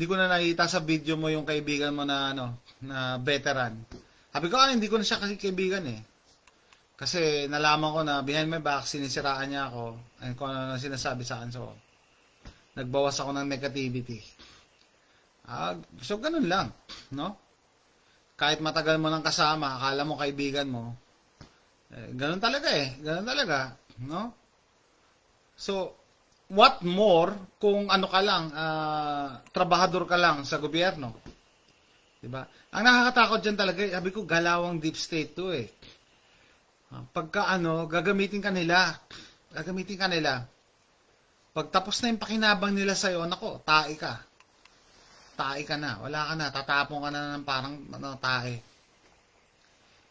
ko na nakita sa video mo yung kaibigan mo na veteran. Sabi ko, hindi ko na siya kasi kaibigan Kasi nalaman ko na behind my back, sinisiraan niya ako. Ay, kung ano sinasabi sa akin. So, nagbawas ako ng negativity. So, ganun lang. No? Kahit matagal mo nang kasama, akala mo kaibigan mo. Ganun talaga Ganun talaga. No? So, what more kung ka lang, trabahador ka lang sa gobyerno. Diba? Ang nakakatakot dyan talaga, sabi ko, galawang deep state to Pagka gagamitin ka nila. Pag tapos na yung pakinabang nila sa'yo, nako, tae ka. Tae ka na. Wala ka na. Tatapong ka na ng parang tae.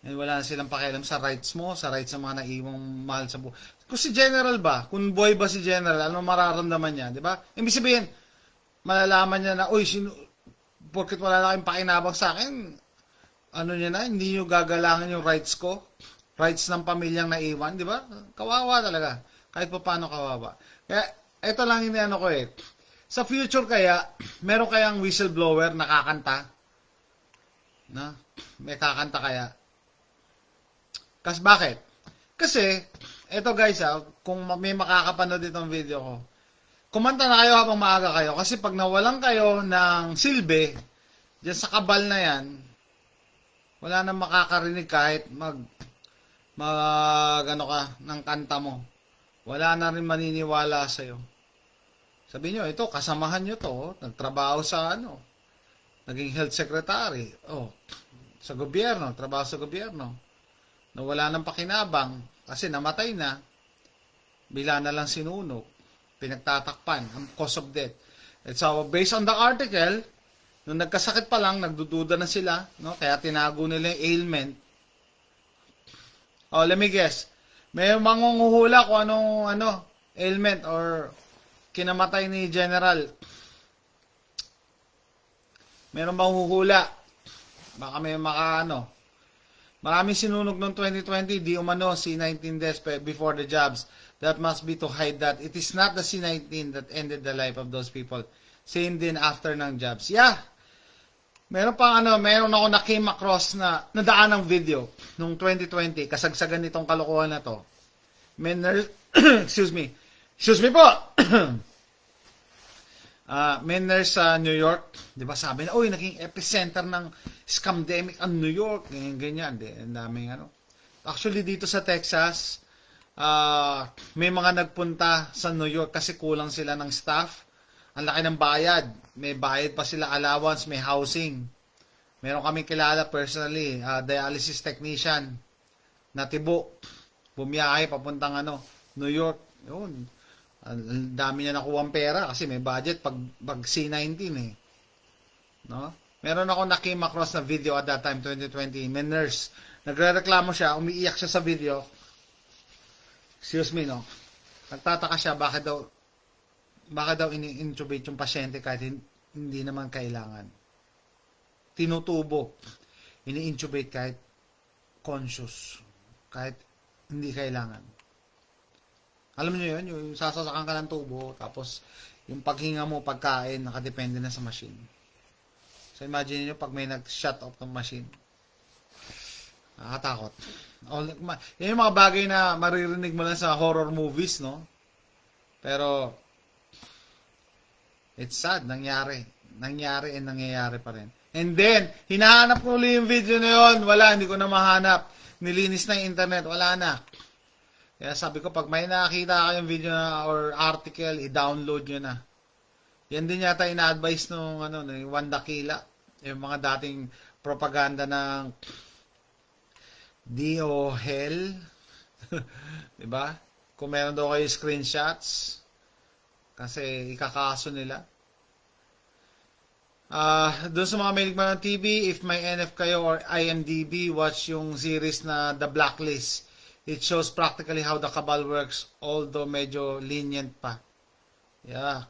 Wala na silang pakialam sa rights mo, sa rights ng mga naiwang mahal sa buhay. Kung si General ba, kung boy ba si General, ano mararamdaman niya, di ba? Ibig sabihin, malalaman niya na, porket wala na kayong pakinabang sa akin, hindi nyo gagalangin yung rights ko. Rights ng pamilyang naiwan, di ba? Kawawa talaga. Kahit pa paano kawawa. Kaya, ito lang yung Sa future kaya, meron kayang whistleblower na kakanta? Na? May kakanta kaya? Kasi bakit? Kasi, eto guys kung may makakapanood itong video ko, kumanta na kayo habang maaga kayo. Kasi pag nawalan kayo ng silbi, dyan sa kabal na yan, wala nang makakarinig kahit ano ka ng kanta mo. Wala na rin maniniwala sa'yo. Sabi nyo, ito, kasamahan nyo to, nagtrabaho sa naging health secretary, sa gobyerno, trabaho sa gobyerno, na wala nang pakinabang, kasi namatay na, bila na lang sinunog, pinagtatakpan, ang cause of death. And so, based on the article, nung nagkasakit pa lang, nagdududa na sila, kaya tinago nila yung ailment. Let me guess, may mangunguhula kung anong, ailment or kinamatay ni General. Meron bang huhula? Baka may Maraming sinunog noong 2020, di umano C-19 deaths before the jobs. That must be to hide that it is not the C-19 that ended the life of those people. Same din after ng jobs. Yeah. Meron ako na came across na nadaan ng video noong 2020, kasagsagan nitong kalokohan na to. Excuse me po. May nurse sa New York, di ba sabi na, naging epicenter ng scamdemic ang New York, ganyan. Ang daming Actually, dito sa Texas, may mga nagpunta sa New York kasi kulang sila ng staff. Ang laki ng bayad. May bayad pa sila allowance, may housing. Meron kami kilala personally, dialysis technician, na tibo. Bumiyahe, papuntang New York. Yun. Ang dami niya nakuha pera kasi may budget pag C-19 eh. No? Meron ako na-came across na video at that time, 2020. May nurse. Nagre-reklamo siya, umiiyak siya sa video. Excuse me, no? Nagtataka siya, bakit daw ini-intubate yung pasyente kahit hindi naman kailangan. Tinutubo. Ini-intubate kahit conscious. Kahit hindi kailangan. Alam niyo yun, yung sasasakan ka ng tubo, tapos yung paghinga mo, pagkain, nakadepende na sa machine. So imagine niyo pag may nag-shut off ng machine. Nakakatakot. Yan yung mga bagay na maririnig mo lang sa horror movies, no? Pero, it's sad, nangyari. Nangyari and nangyayari pa rin. And then, hinahanap ko ulit yung video na yun. Wala, hindi ko na mahanap. Nilinis na yung internet, wala na. Kaya sabi ko, pag may nakakita kayong video na or article, i-download nyo na. Yan din yata ina-advise nung Juan Daquila. Yung mga dating propaganda ng DOHEL. Diba? Kung meron daw kayo screenshots, kasi ikakaso nila. Doon sa mga mahilig ng TV, if may NF kayo or IMDb, watch yung series na The Blacklist. It shows practically how the cabal works, although medyo lenient pa. Yeah.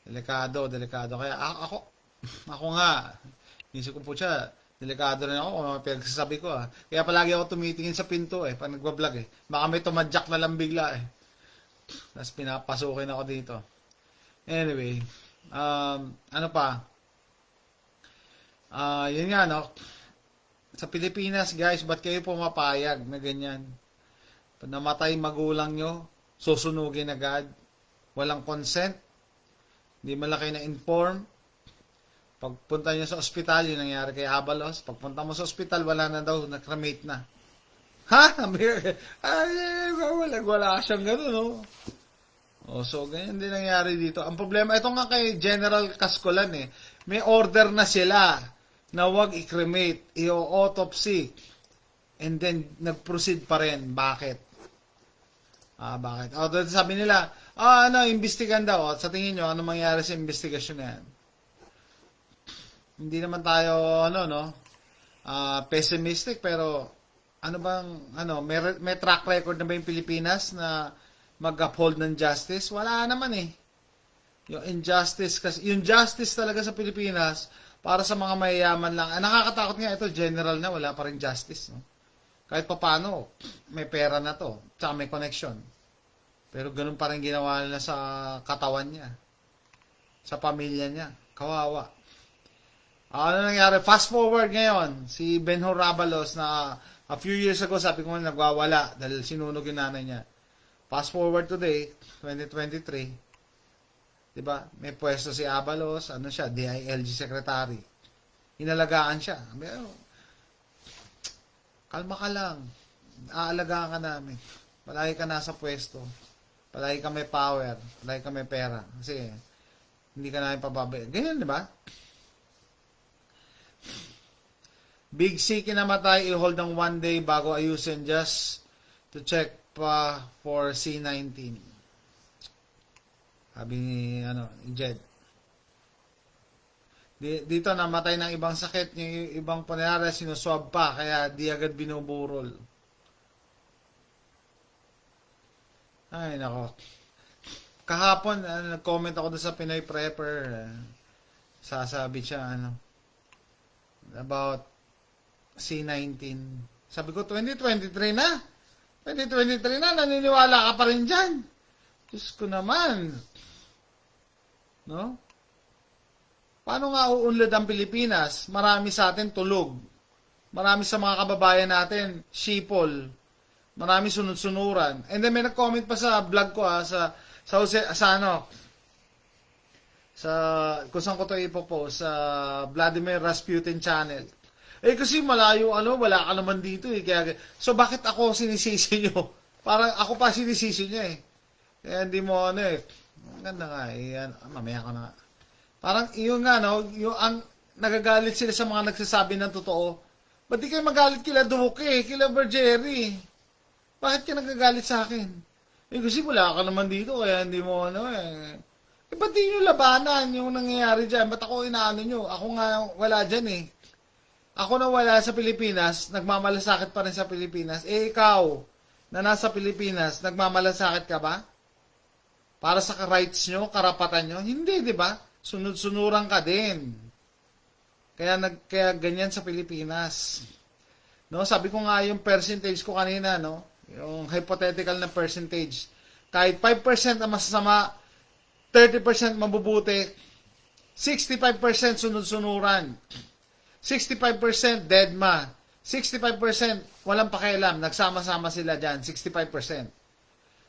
Delikado. Kaya ako nga, isip ko po siya, delikado rin ako kung pinagsasabi ko. Kaya palagi ako tumitingin sa pinto pag nagbablog Baka may tumadyak na lang bigla Tapos pinapasukin ako dito. Anyway, ano pa? Yun nga, sa Pilipinas, guys, ba't kayo pumapayag na ganyan? Pag namatay magulang nyo, susunugin agad. Walang consent. Hindi man lang kayo na-inform. Pagpunta nyo sa ospital, yun nangyari kay Abalos. Pagpunta mo sa ospital, wala na daw, na-cremate na. Ha? Wala siyang gano'n, so, ganyan din nangyari dito. Ang problema, ito nga kay General Cascolan may order na sila na wag i-cremate, i-autopsy, and then nag-proceed pa rin. Bakit? Bakit? Sabi nila, imbestigan daw. Sa tingin nyo, ano mangyari sa investigasyon na yan? Hindi naman tayo, pessimistic, pero, may track record na ba yung Pilipinas na mag-uphold ng justice? Wala naman Yung injustice, kasi yung justice talaga sa Pilipinas, para sa mga mayayaman lang. Nakakatakot nga ito, general na, wala pa rin justice. Kahit pa paano, may pera na to, tsaka may connection. Pero ganun pa rin ginawa nila sa katawan niya. Sa pamilya niya. Kawawa. Ano nangyari? Fast forward ngayon, si Benhur Abalos na a few years ago, sabi ko nagwawala dahil sinunog yung nanay niya. Fast forward today, 2023, diba? May pwesto si Abalos, ano siya, DILG secretary. Inalagaan siya. Kalma ka lang. Aalagaan ka namin. Palagi ka nasa pwesto. Palagi ka may power. Palagi ka may pera. Kasi, hindi ka namin pababayaan. Ganyan, di ba? Big C kinamatay, i-hold ng 1 day bago ayusin just to check pa for C19. Sabi ni, ni Jed. Dito namatay ng ibang sakit, yung ibang pangyayari sinuswab pa, kaya di agad binuburol. Ay, nako. Kahapon, nag-comment ako doon sa Pinoy Prepper. Sasabi siya, about C19. Sabi ko, 2023 na. 2023 na, naniniwala ka pa rin dyan. Diyos ko naman. No? Paano nga uunlad ang Pilipinas? Marami sa atin tulog. Marami sa mga kababayan natin, shipol. Marami sunod-sunuran. And then may nag-comment pa sa vlog ko sa kung saan ko ito ipopost, sa Vladimir Rasputin channel. Kasi malayo, wala ka naman dito so bakit ako sinisisi nyo? Parang ako pa sinisisi nyo Kaya hindi mo Ganda nga mamaya ka na. Parang yung ang nagagalit sila sa mga nagsasabi ng totoo. Ba't di kayo magalit kila Duque, kila Bergeri? Bakit ka nagagalit sa akin? Kasi wala ka naman dito, kaya hindi mo ba't di nyo labanan yung nangyayari dyan? Ba't ako inaano nyo? Ako nga wala dyan Ako na wala sa Pilipinas, nagmamalasakit pa rin sa Pilipinas. Ikaw, na nasa Pilipinas, nagmamalasakit ka ba? Para sa rights nyo, karapatan nyo? Hindi, di ba? Sunod-sunuran ka din. Kaya ganyan sa Pilipinas. Sabi ko nga yung percentage ko kanina, yung hypothetical na percentage. Kahit 5% ang masasama, 30% mabubuti, 65% sunod-sunuran, 65% deadma, 65% walang pakialam, nagsama-sama sila dyan, 65%.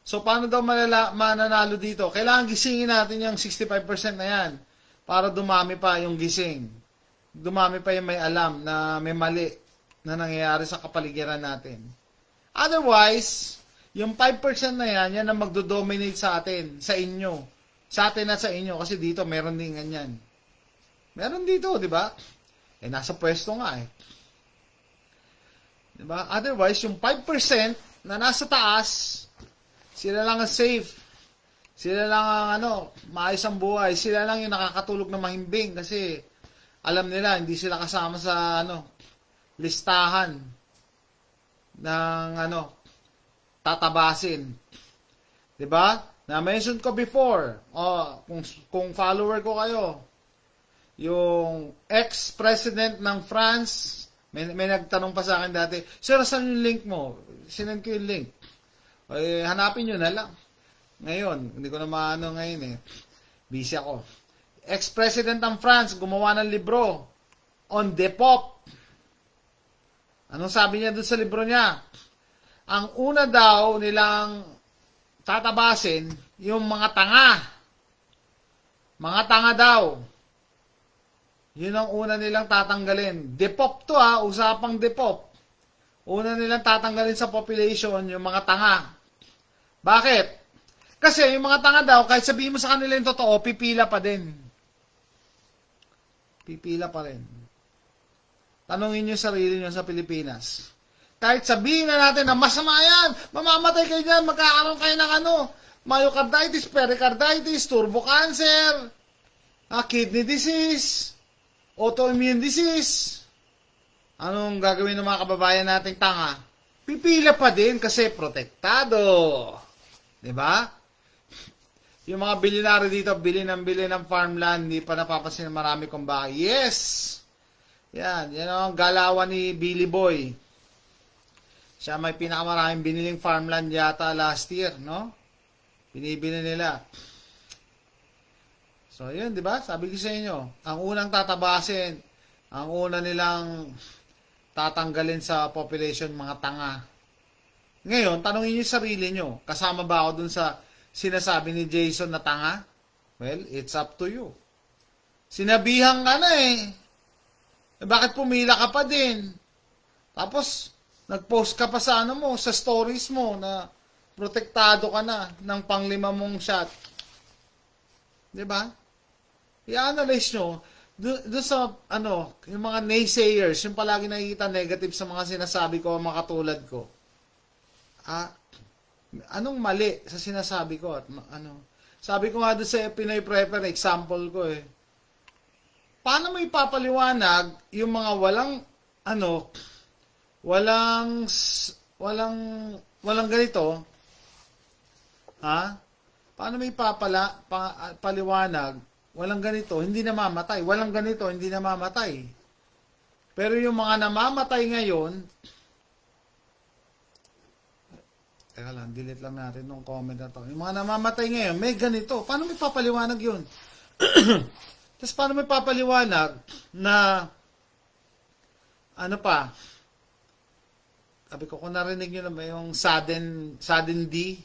So, paano daw mananalo dito? Kailangan gisingin natin yung 65% na yan para dumami pa yung gising. Dumami pa yung may alam na may mali na nangyayari sa kapaligiran natin. Otherwise, yung 5% na yan ang magdodominate sa atin, sa inyo. Sa atin at sa inyo, kasi dito meron din ganyan. Meron dito, di ba? Nasa pwesto nga Di ba? Otherwise, yung 5% na nasa taas, sila lang ang safe. Sila lang ang maayos ang buhay. Sila lang yung nakakatulog na mahimbing kasi alam nila, hindi sila kasama sa listahan ng tatabasin. Di ba? Na-mention ko before, kung follower ko kayo, yung ex-president ng France, may nagtanong pa sa akin dati, sir, saan yung link mo? Sinend ko yung link. Hanapin nyo na lang. Ngayon, hindi ko na maano ngayon Busy ako. Ex-president ng France, gumawa ng libro on Depop. Anong sabi niya doon sa libro niya? Ang una daw nilang tatabasin yung mga tanga. Mga tanga daw. Yun ang una nilang tatanggalin. Depop to usapang Depop. Una nilang tatanggalin sa population yung mga tanga. Bakit? Kasi yung mga tanga daw, kahit sabihin mo sa kanila yung totoo, pipila pa din. Pipila pa rin. Tanungin nyo sarili nyo sa Pilipinas. Kahit sabihin na natin na masama yan, mamamatay kayo dyan, magkakaroon kayo ng myocarditis, pericarditis, turbo cancer, kidney disease, autoimmune disease. Anong gagawin ng mga kababayan nating tanga? Pipila pa din kasi protektado. Diba? Yung mga bilyonaryo dito, bili ng farmland, hindi pa napapansin na marami kung bakit. Yes! Yan ang galawan ni Billy Boy. Siya may pinakamaraming biniling farmland yata last year, no? Binibili nila. So, yun, di ba? Sabi ko sa inyo, ang unang tatabasin, ang una nilang tatanggalin sa population, mga tanga. Ngayon, tanongin niyo yung sarili niyo, kasama ba ako dun sa sinasabi ni Jason na tanga? Well, it's up to you. Sinabihan ka na eh. Bakit pumila ka pa din? Tapos, nag-post ka pa sa ano mo, sa stories mo na protektado ka na ng pang-5 mong shot. Di ba? I-analyze nyo. Doon sa, yung mga naysayers, yung palagi nakikita negative sa mga sinasabi ko, mga katulad ko. Anong mali sa sinasabi ko? At sabi ko nga doon sa Pinoy Prepper, example ko eh. Paano mo ipapaliwanag yung mga walang ganito? Paano mo ipapaliwanag? Walang ganito, hindi namamatay. Walang ganito, hindi namamatay. Pero yung mga namamatay ngayon, teka lang, delete lang natin nung comment na to. Yung mga namamatay ngayon, may ganito. Paano mo ipapaliwanag yun? Tapos paano mo ipapaliwanag na sabi ko, kung narinig nyo naman yung sudden D,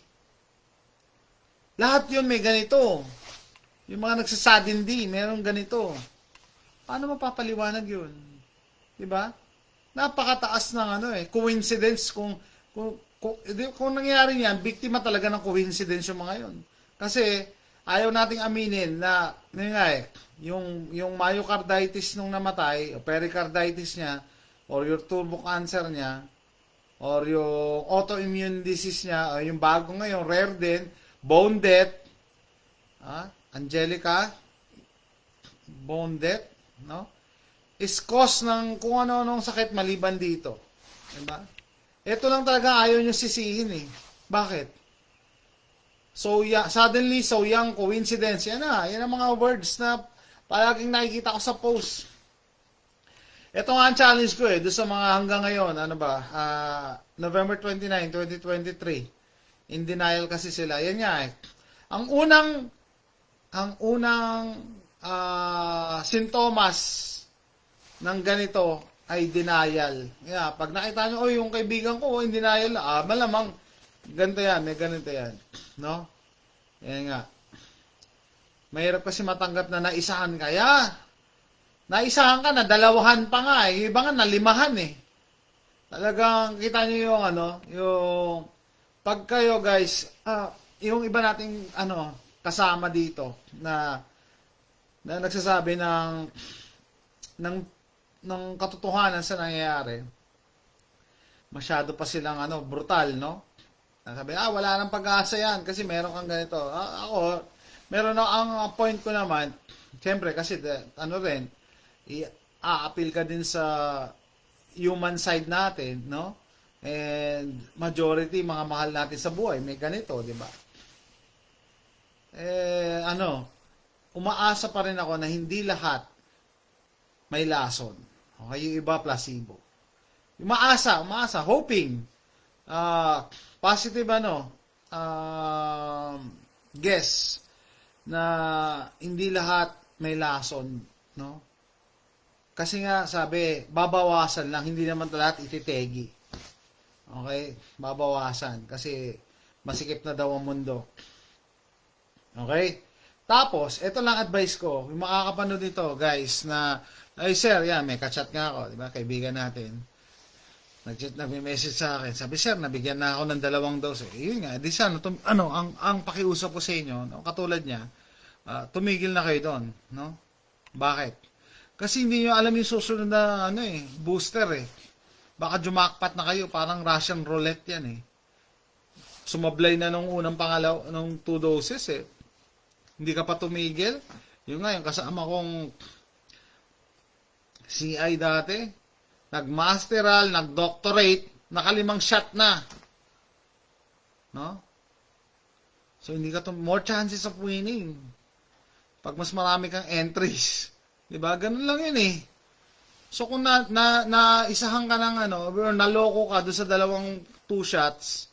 lahat yun may ganito. Yung mga nagsasadin D, meron ganito. Paano mapapaliwanag yun? Diba? Napakataas ng coincidence kung nangyayari yan, biktima talaga ng coincidence yung mga yun. Kasi, ayaw nating aminin na, yung myocarditis nung namatay, o pericarditis niya, or yung turbo cancer niya, or yung autoimmune disease niya, o yung bago ngayon, rare din, bone death, Angelica, bone death, no? Is cause ng kung ano-anong sakit maliban dito. Diba? Ito lang talaga ayaw nyo sisihin eh. Bakit? Suddenly, so young, coincidence. Yan ang mga words na palaging nakikita ko sa post. Ito nga ang challenge ko doon sa mga hanggang ngayon, November 29, 2023. In denial kasi sila. Yan nga eh. Ang unang sintomas ng ganito ay denial. Yeah, pag nakita nyo, yung kaibigan ko, in denial, malamang, ganito yan, may ganito yan. No? Yan nga. Mahirap kasi matanggap na naisahan ka. Naisahan ka na, 2 pa nga eh. Iba nga, na 5 eh. Talagang, kita nyo yung, pag kayo guys, yung iba nating, kasama dito na nagsasabi ng katotohanan sa nangyayari, masyado pa silang brutal, no? Sabi, wala nang pag-asa yan kasi meron kang ganito. Ako, meron ang point ko naman, siyempre kasi i-appeal ka din sa human side natin, no? And majority, mga mahal natin sa buhay, may ganito, di ba? Umaasa pa rin ako na hindi lahat may lason. Okay, yung iba placebo. Umaasa, hoping, positive guess na hindi lahat may lason, no? Kasi nga, sabi, babawasan lang, hindi naman lahat ititegi. Okay? Babawasan, kasi masikip na daw ang mundo. Okay? Tapos, ito lang advice ko, yung makakapanood nito, guys, na, ay sir, may kachat nga ako, di ba, kaibigan natin. Nag-message sa akin, sabi, sir, nabigyan na ako ng 2 dose. Yun nga, di sana, ang pakiusap ko sa inyo, no, katulad niya, tumigil na kayo doon, no? Bakit? Kasi hindi nyo alam yung susunod na, booster eh. Baka jumakpat na kayo, parang Russian roulette yan eh. Sumablay na nung unang nung 2 doses eh. Hindi ka pa tumigil. Yung kasama kong CI dati, nag-masteral, nag-doctorate, naka-5 shot na. No? So, hindi ka more chances of winning. Pag mas marami kang entries. Diba? Ganun lang yun eh. So, kung naisahan ka ng or naloko ka doon sa 2 shots,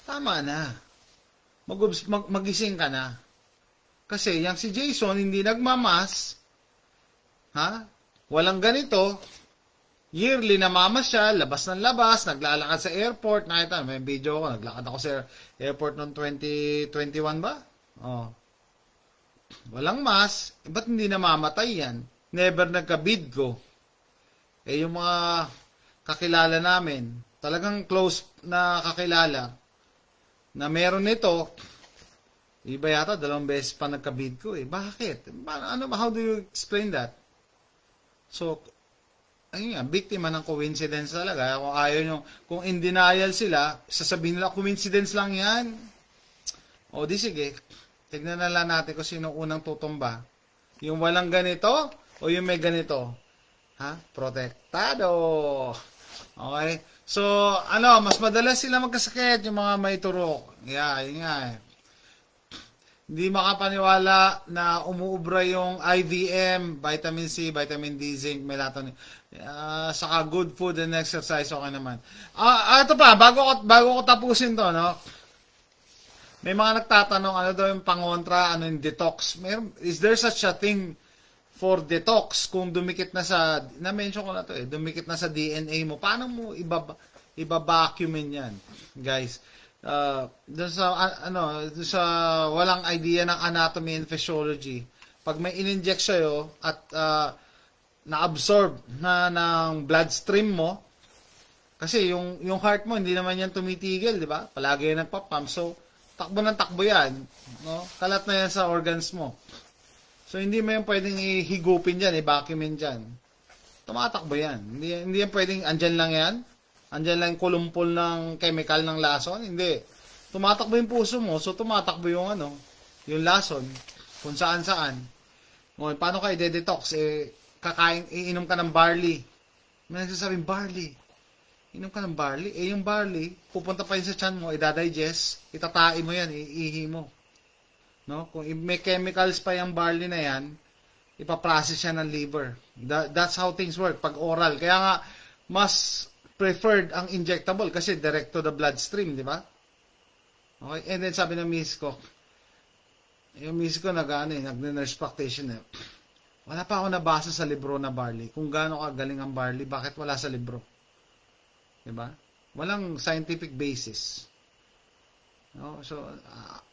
tama na. magising ka na. Kasi yung si Jason, hindi nagmamas, ha? Walang ganito, yearly namamas siya, labas ng labas, naglalakad sa airport, nakita, may video ko, naglakad ako sa airport noong 2021 ba? Oh. Walang mas, ba't hindi namamatay yan? Never nagka-bidgo. Yung mga kakilala namin, talagang close na kakilala, na meron nito, iba yata, 2 beses pa nagka-bidgo eh. Bakit? How do you explain that? So, ayun nga, biktima ng coincidence talaga. Kung ayaw nyo, kung in denial sila, sasabihin nila, coincidence lang yan. O di sige, tignan na lang natin kung sino unang tutumba. Yung walang ganito, o yung may ganito. Ha? Protektado. Okay? So, mas madalas sila magkasakit, yung mga may turok. Yeah, yun nga eh. Hindi makapaniwala na umuubra yung IVM, vitamin C, vitamin D, zinc, melatonin. Saka good food and exercise, okay naman. Ito pa, bago ko tapusin to, no? May mga nagtatanong, ano daw yung pangontra, ano yung detox. Is there such a thing for detox kung dumikit na sa, na-mention ko na to eh, dumikit na sa DNA mo? Paano mo iba-vacuumin yan, guys? Doon sa walang idea ng anatomy and physiology, pag may in-inject sa'yo at na-absorb na ng bloodstream mo, kasi yung heart mo hindi naman yan tumitigil, di ba? Palagi yan nagpa-pump, so takbo ng takbo yan, no? Kalat na yan sa organs mo, so hindi mo yan pwedeng ihigupin dyan, i-vacuumin dyan. Tumatakbo yan, hindi yan pwedeng andyan lang yan. Andiyan lang yung kulumpol ng chemical ng lason. Hindi. Tumatakbo yung puso mo, so tumatakbo yung yung lason, kung saan-saan. Ngayon, paano ka i-detox? Iinom ka ng barley. May nagsasabing barley. Inom ka ng barley. Yung barley, pupunta pa yun sa tiyan mo, i-digest, itatain mo yan, iihi mo. No? Kung may chemicals pa yung barley na yan, ipaprocess yan ng liver. That's how things work, pag oral. Kaya nga, mas preferred ang injectable kasi direct to the bloodstream, di ba? Okay, and then sabi ng miss ko, yung miss ko nag-nurse practitioner, wala pa ako nabasa sa libro na barley. Kung gaano kagaling ang barley, bakit wala sa libro? Di ba? Walang scientific basis. No? So,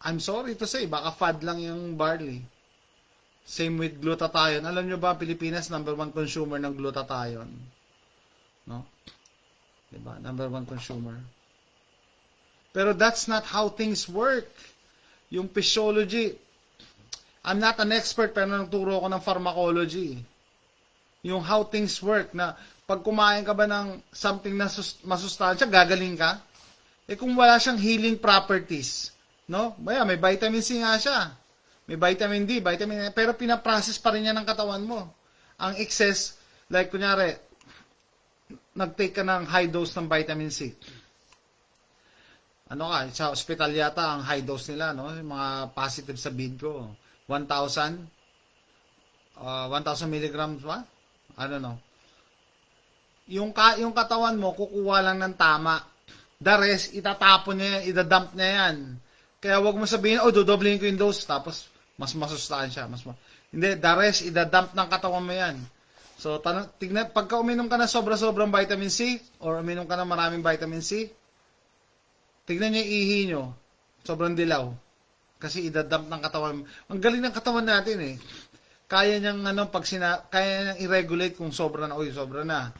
I'm sorry to say, baka fad lang yung barley. Same with glutathione. Alam nyo ba, Pilipinas, number 1 consumer ng glutathione. No? Diba? Number 1 consumer. Pero that's not how things work. Yung physiology, I'm not an expert pero nagturo ko ng pharmacology. Yung how things work na pag kumain ka ba ng something na masustansya, gagaling ka? Kung wala siyang healing properties, no? May vitamin C nga siya. May vitamin D, vitamin E, pero pinaprocess pa rin yan ng katawan mo. Ang excess, like kunyari, nag-take ka ng high dose ng vitamin C. Sa hospital yata, ang high dose nila, no? Yung mga positive sa bid ko, 1,000 milligrams ba? I don't know. Yung katawan mo, kukuha lang ng tama. The rest, itatapon niya yan, idadump niya yan. Kaya wag mo sabihin, dodoblin ko yung dose, tapos mas masustansya. Hindi, the rest, idadump ng katawan mo yan. So, tignan, pagka uminom ka na sobra-sobrang vitamin C, or uminom ka na maraming vitamin C, tignan nyo yung ihi nyo. Sobrang dilaw. Kasi idadump ng katawan. Ang galing ng katawan natin eh. Kaya niyang, kaya niyang i-regulate kung sobra na, sobra na.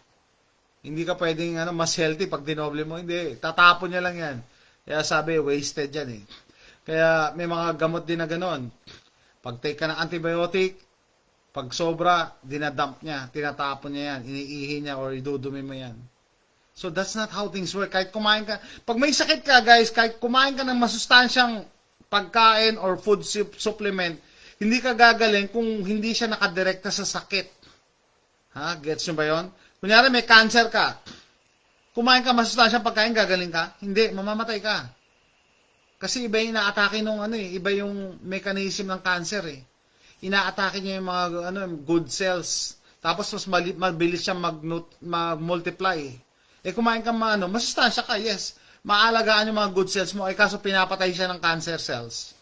Hindi ka pwedeng, mas healthy pag dinoble mo. Hindi. Tatapon niya lang yan. Kaya sabi, wasted yan eh. Kaya may mga gamot din na ganon. Pag take ka ng antibiotic, pag sobra, dinadump niya, tinatapon niya yan, iniihi niya or idudumi mo yan. So that's not how things work. Kahit kumain ka, pag may sakit ka guys, kahit kumain ka ng masustansyang pagkain or food supplement, hindi ka gagaling kung hindi siya nakadirekta sa sakit. Ha? Gets nyo ba yun? Kunyari may cancer ka, kumain ka masustansyang pagkain, gagaling ka? Hindi, mamamatay ka. Kasi iba yung ina-atake nung iba yung mechanism ng cancer eh. Ina-atake niya yung mga good cells. Tapos mas mabilis siyang mag-multiply. Kumain ka masustansya ka, yes. maalagaan yung mga good cells mo, kaso pinapatay siya ng cancer cells.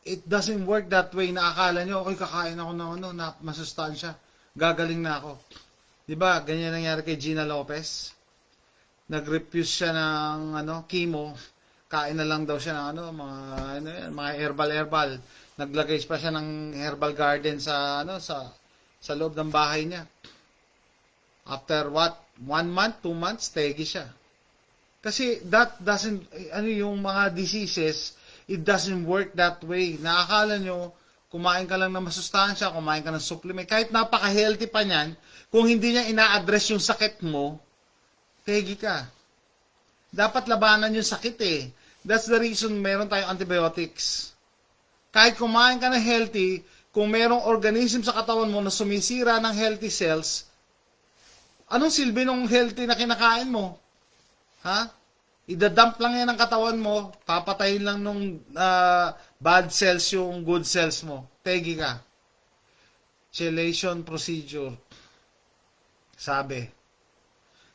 It doesn't work that way na akala nyo, okay, kakain ako ng na masustansya, gagaling na ako. Diba, ganyan nangyari kay Gina Lopez. Nag-refuse siya ng chemo, kain na lang daw siya ng mga herbal. Naglagay pa siya ng herbal garden sa loob ng bahay niya. After 1 month, 2 months, tegi siya. Kasi that doesn't, yung mga diseases, it doesn't work that way. Naakala nyo, kumain ka lang ng masustansya, kumain ka ng supplement, kahit napaka-healthy pa niyan, kung hindi niya ina-address yung sakit mo, tegi ka. Dapat labanan yung sakit eh. That's the reason meron tayong antibiotics. Kahit kumain ka ng healthy, kung merong organism sa katawan mo na sumisira ng healthy cells, anong silbi ng healthy na kinakain mo? Ha? Idadump lang yan ng katawan mo, papatayin lang nung bad cells yung good cells mo. Tegi ka. Chelation procedure. Sabi.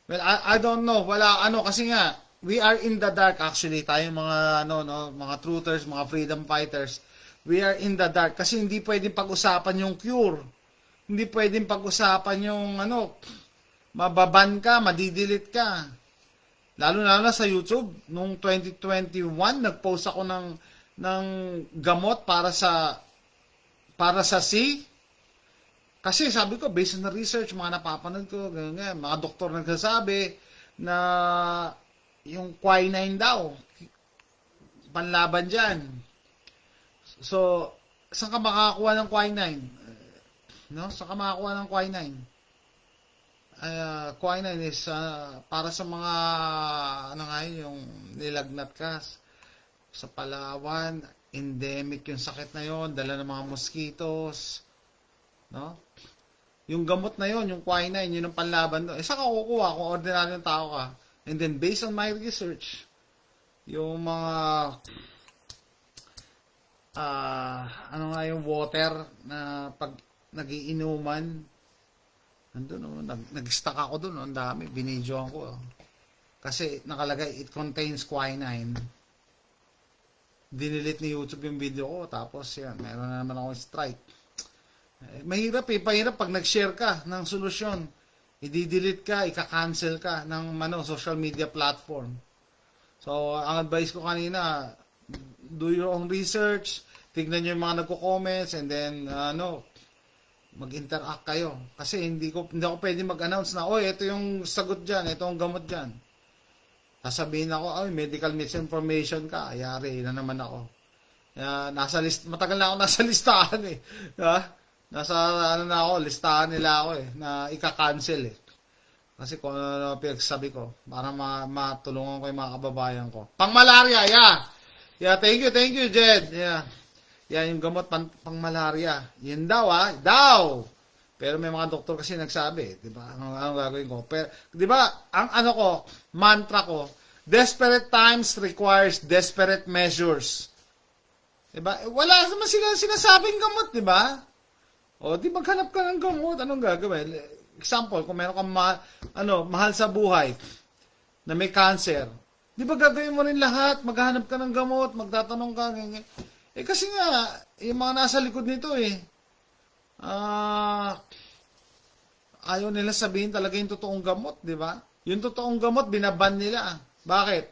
Well, I don't know. Wala, kasi nga, we are in the dark actually. Tayong mga, mga truthers, mga freedom fighters. We are in the dark kasi hindi pwedeng pag-usapan yung cure. Hindi pwedeng pag-usapan yung, mababan ka, madidelete ka. Lalo na sa YouTube, noong 2021, nag-post ako ng gamot para sa C. Kasi sabi ko, based on the research, mga napapanood ko, ganyan, mga doktor nagsasabi na yung quinine daw, panlaban dyan. So, saan ka makakuha ng quinine? Saan ka makakuha ng quinine? Quinine is para sa mga yung nilagnat ka sa Palawan, endemic yung sakit na yon, dala ng mga mosquitoes, yung gamot na yon, yung quinine, yun ang panlaban doon. Saan ka kukuha kung ordinaryong tao ka? And then based on my research, yung mga yung water na pag nagiinuman, nag-stuck ako doon, ang dami, binidyoan ko. Kasi nakalagay, it contains quinine. Dinilit ni YouTube yung video ko, tapos yan, meron na naman akong strike. Mahirap pahirap pag nag-share ka ng solusyon. I-delete ka, ika-cancel ka ng social media platform. So, ang advice ko kanina, do your own research, tignan nyo yung mga nagko-comments, and then, mag-interact kayo. Kasi hindi ako pwede mag-announce na, ito yung sagot dyan, ito yung gamot dyan. Sasabihin ako, medical misinformation ka, ayari na naman ako. Matagal na ako nasa listahan eh. Nasa listahan nila ako eh, na ika-cancel eh. Kasi kung ano pinagsabi ko, para matulungan ko yung mga kababayan ko. Pang-malaria, yeah, thank you, Jed. Yeah. Yan yung gamot pang-malaria. Yan daw. Pero may mga doktor kasi nagsabi, 'di ba? Ano gagawin ko? Pero 'di ba, ang mantra ko, desperate times requires desperate measures. 'Di ba? Wala naman sinasabing gamot, 'di ba? O di maghanap ka ng gamot, anong gagawin? Example, kung meron kang mahal sa buhay na may cancer, 'di ba gagawin mo rin lahat, maghahanap ka ng gamot, magtatanong ka ganyan. Kasi nga, yung mga nasa likod nito ayaw nila sabihin talaga yung totoong gamot, di ba? Yung totoong gamot, binaban nila. Bakit?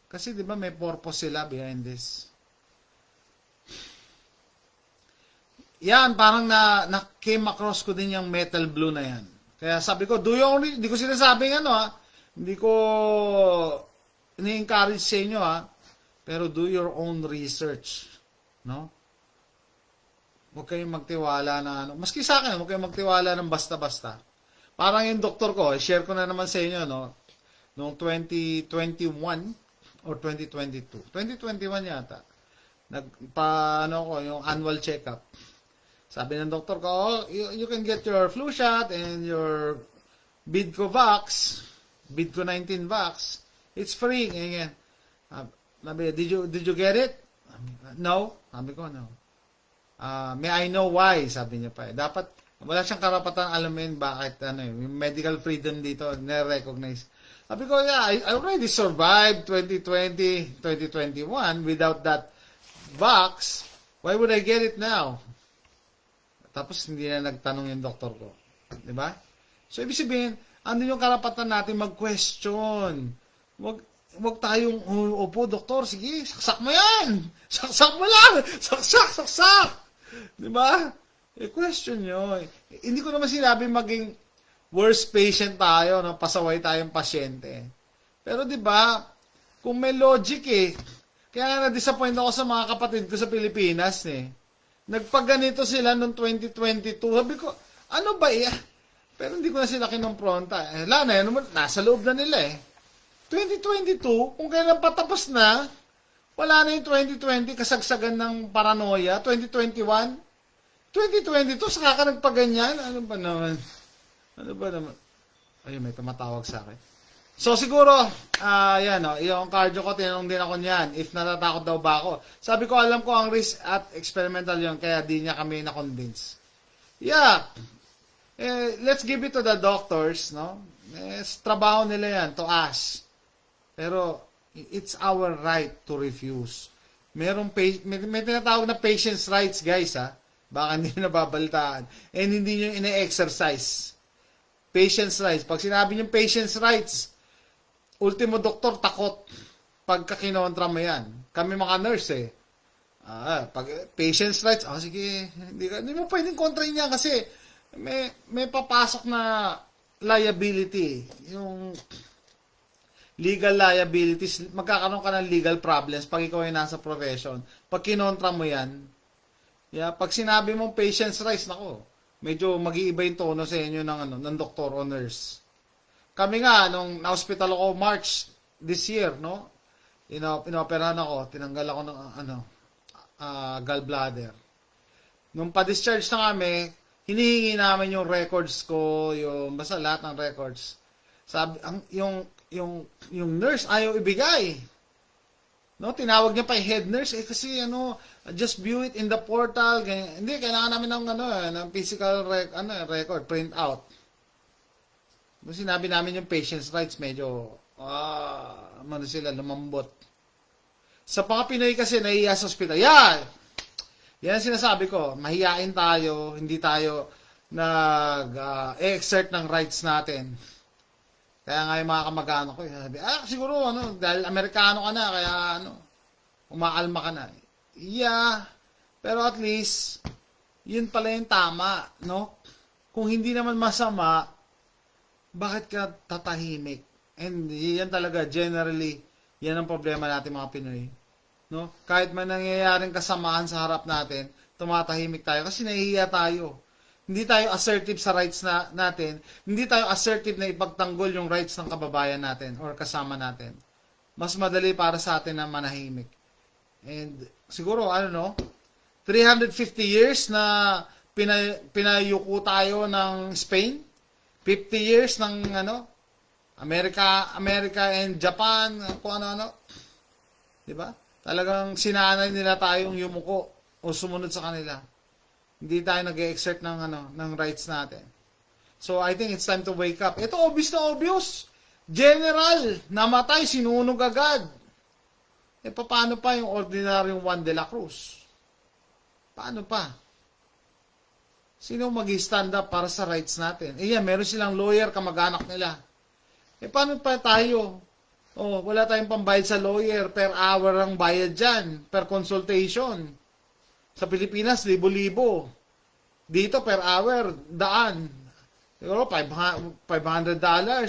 Kasi di ba may purpose sila behind this. Yan, parang na-came across ko din yung metal blue na yan. Kaya sabi ko, hindi ko sinasabing hindi ko ini-encourage sa inyo pero do your own research. Huwag kayong magtiwala na maski sa akin, huwag kayong magtiwala ng basta-basta. Parang yung doktor ko, share ko na naman sa inyo, noong 2021 or 2022. 2021 yata. Yung annual checkup. Sabi ng doktor ko, you can get your flu shot and your Bidco 19 vax. It's free. Ganyan. Did you get it? No. Sabi ko, no. May I know why? Sabi niya pa. Dapat, wala siyang karapatan alamin bakit, yung medical freedom dito, nire-recognize. Sabi ko, yeah, I already survived 2020, 2021 without that box. Why would I get it now? Tapos hindi na nagtanong yung doktor ko. Diba? So, ibig sabihin, andun yung karapatan natin mag-question. Wag tayong, opo, doktor, sige, saksak mo yan. Saksak mo lang. Saksak. Diba? Question nyo. Hindi ko naman sinabi maging worst patient tayo, no? Pasaway tayong pasyente. Pero 'di ba, kung may logic kaya nga na-disappoint ako sa mga kapatid ko sa Pilipinas Nagpaganito sila noong 2022. Sabi ko, ano ba Pero hindi ko na sila kinompronta. Wala na, nasa loob na nila 2022, kung kailan patapos na, wala na yung 2020 kasagsagan ng paranoia. 2021, 2022, saka ka nagpaganyan. Ano ba naman? Ayun, may tumatawag sa akin. So, siguro, yan, yung cardio ko, tinanong din ako niyan, if natatakot daw ba ako. Sabi ko, alam ko ang risk at experimental yun, kaya di niya kami na-convince. Yeah. Let's give it to the doctors, no? Trabaho nila yan, to ask. Pero, it's our right to refuse. May tinatawag na patient's rights, guys, Baka hindi nababalitaan. And hindi nyo ine-exercise. Patient's rights. Pag sinabi nyo patient's rights, ultimo doktor, takot. Pagka kinontra mo yan. Kami mga nurse pag patient's rights, sige, hindi mo pwedeng kontrahin yan kasi may papasok na liability. Yung legal liabilities, magkakaroon ka ng legal problems pag ikaw ay nasa profession. Pag kinontra mo yan, pag sinabi mong patient's rights, medyo mag-iiba yung tono sa inyo ng doktor o nurse. Kami nga, nung na-hospital ako March this year, inoperahan ako, tinanggal ako ng gallbladder. Nung pa-discharge na kami, hinihingi namin yung records ko, basta lahat ng records. Sabi, yung nurse ayaw ibigay. Tinawag niya pa yung head nurse kasi just view it in the portal. Ganyan. Hindi, kailangan namin ng physical record, print out. Nung sinabi namin yung patient's rights, medyo sila lumambot. Sa mga Pinoy kasi nahiya sa hospital. Yan sinasabi ko, mahiyain tayo, hindi tayo nag-exert ng rights natin. Kaya nga yung mga kamag-anak ko, sabi, siguro, dahil Amerikano ka na, kaya, umaalma ka na. Yeah, pero at least, yun pala yung tama, Kung hindi naman masama, bakit ka tatahimik? And yan talaga, generally, yan ang problema natin mga Pinoy. Kahit man nangyayaring kasamaan sa harap natin, tumatahimik tayo kasi nahihiya tayo. Hindi tayo assertive sa rights natin. Hindi tayo assertive na ipagtanggol yung rights ng kababayan natin or kasama natin. Mas madali para sa atin na manahimik. And siguro, 350 years na pinayuko tayo ng Spain. 50 years ng America and Japan, kung ano-ano. Diba? Talagang sinanay nila tayong yumuko o sumunod sa kanila. Hindi tayo nag-exert ng rights natin. So, I think it's time to wake up. Ito, obvious na obvious. General, namatay, sinunog agad. Paano pa yung ordinaryong Juan de la Cruz? Paano pa? Sino mag-stand up para sa rights natin? Meron silang lawyer, kamag-anak nila. Paano pa tayo? Wala tayong pambayad sa lawyer. Per hour ang bayad dyan. Per consultation. Sa Pilipinas, libo-libo. Dito, per hour, daan. Siguro, $500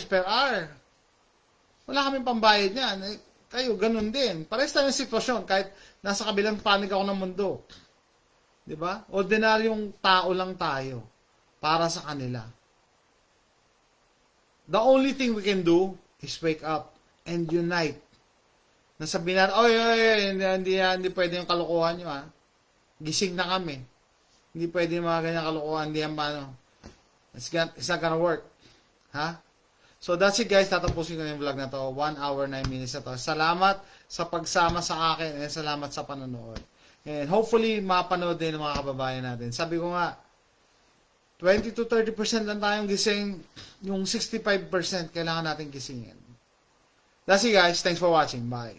per hour. Wala kaming pambayad niyan. Kayo, ganun din. Parehas tayong sitwasyon, kahit nasa kabilang panig ako ng mundo. Diba? Ordinaryong tao lang tayo para sa kanila. The only thing we can do is wake up and unite. Nasabi natin, hindi pwede yung kalokohan nyo, Gising na kami. Hindi pwede yung mga ganyang kalokohan. Hindi yan paano. It's not gonna work. So that's it, guys. Tatapusin ko yung vlog na to. 1 hour, 9 minutes na to. Salamat sa pagsama sa akin and salamat sa panonood. And hopefully, mapanood din ng mga kababayan natin. Sabi ko nga, 20 to 30% lang tayong gising. Yung 65% kailangan natin gisingin. That's it guys. Thanks for watching. Bye.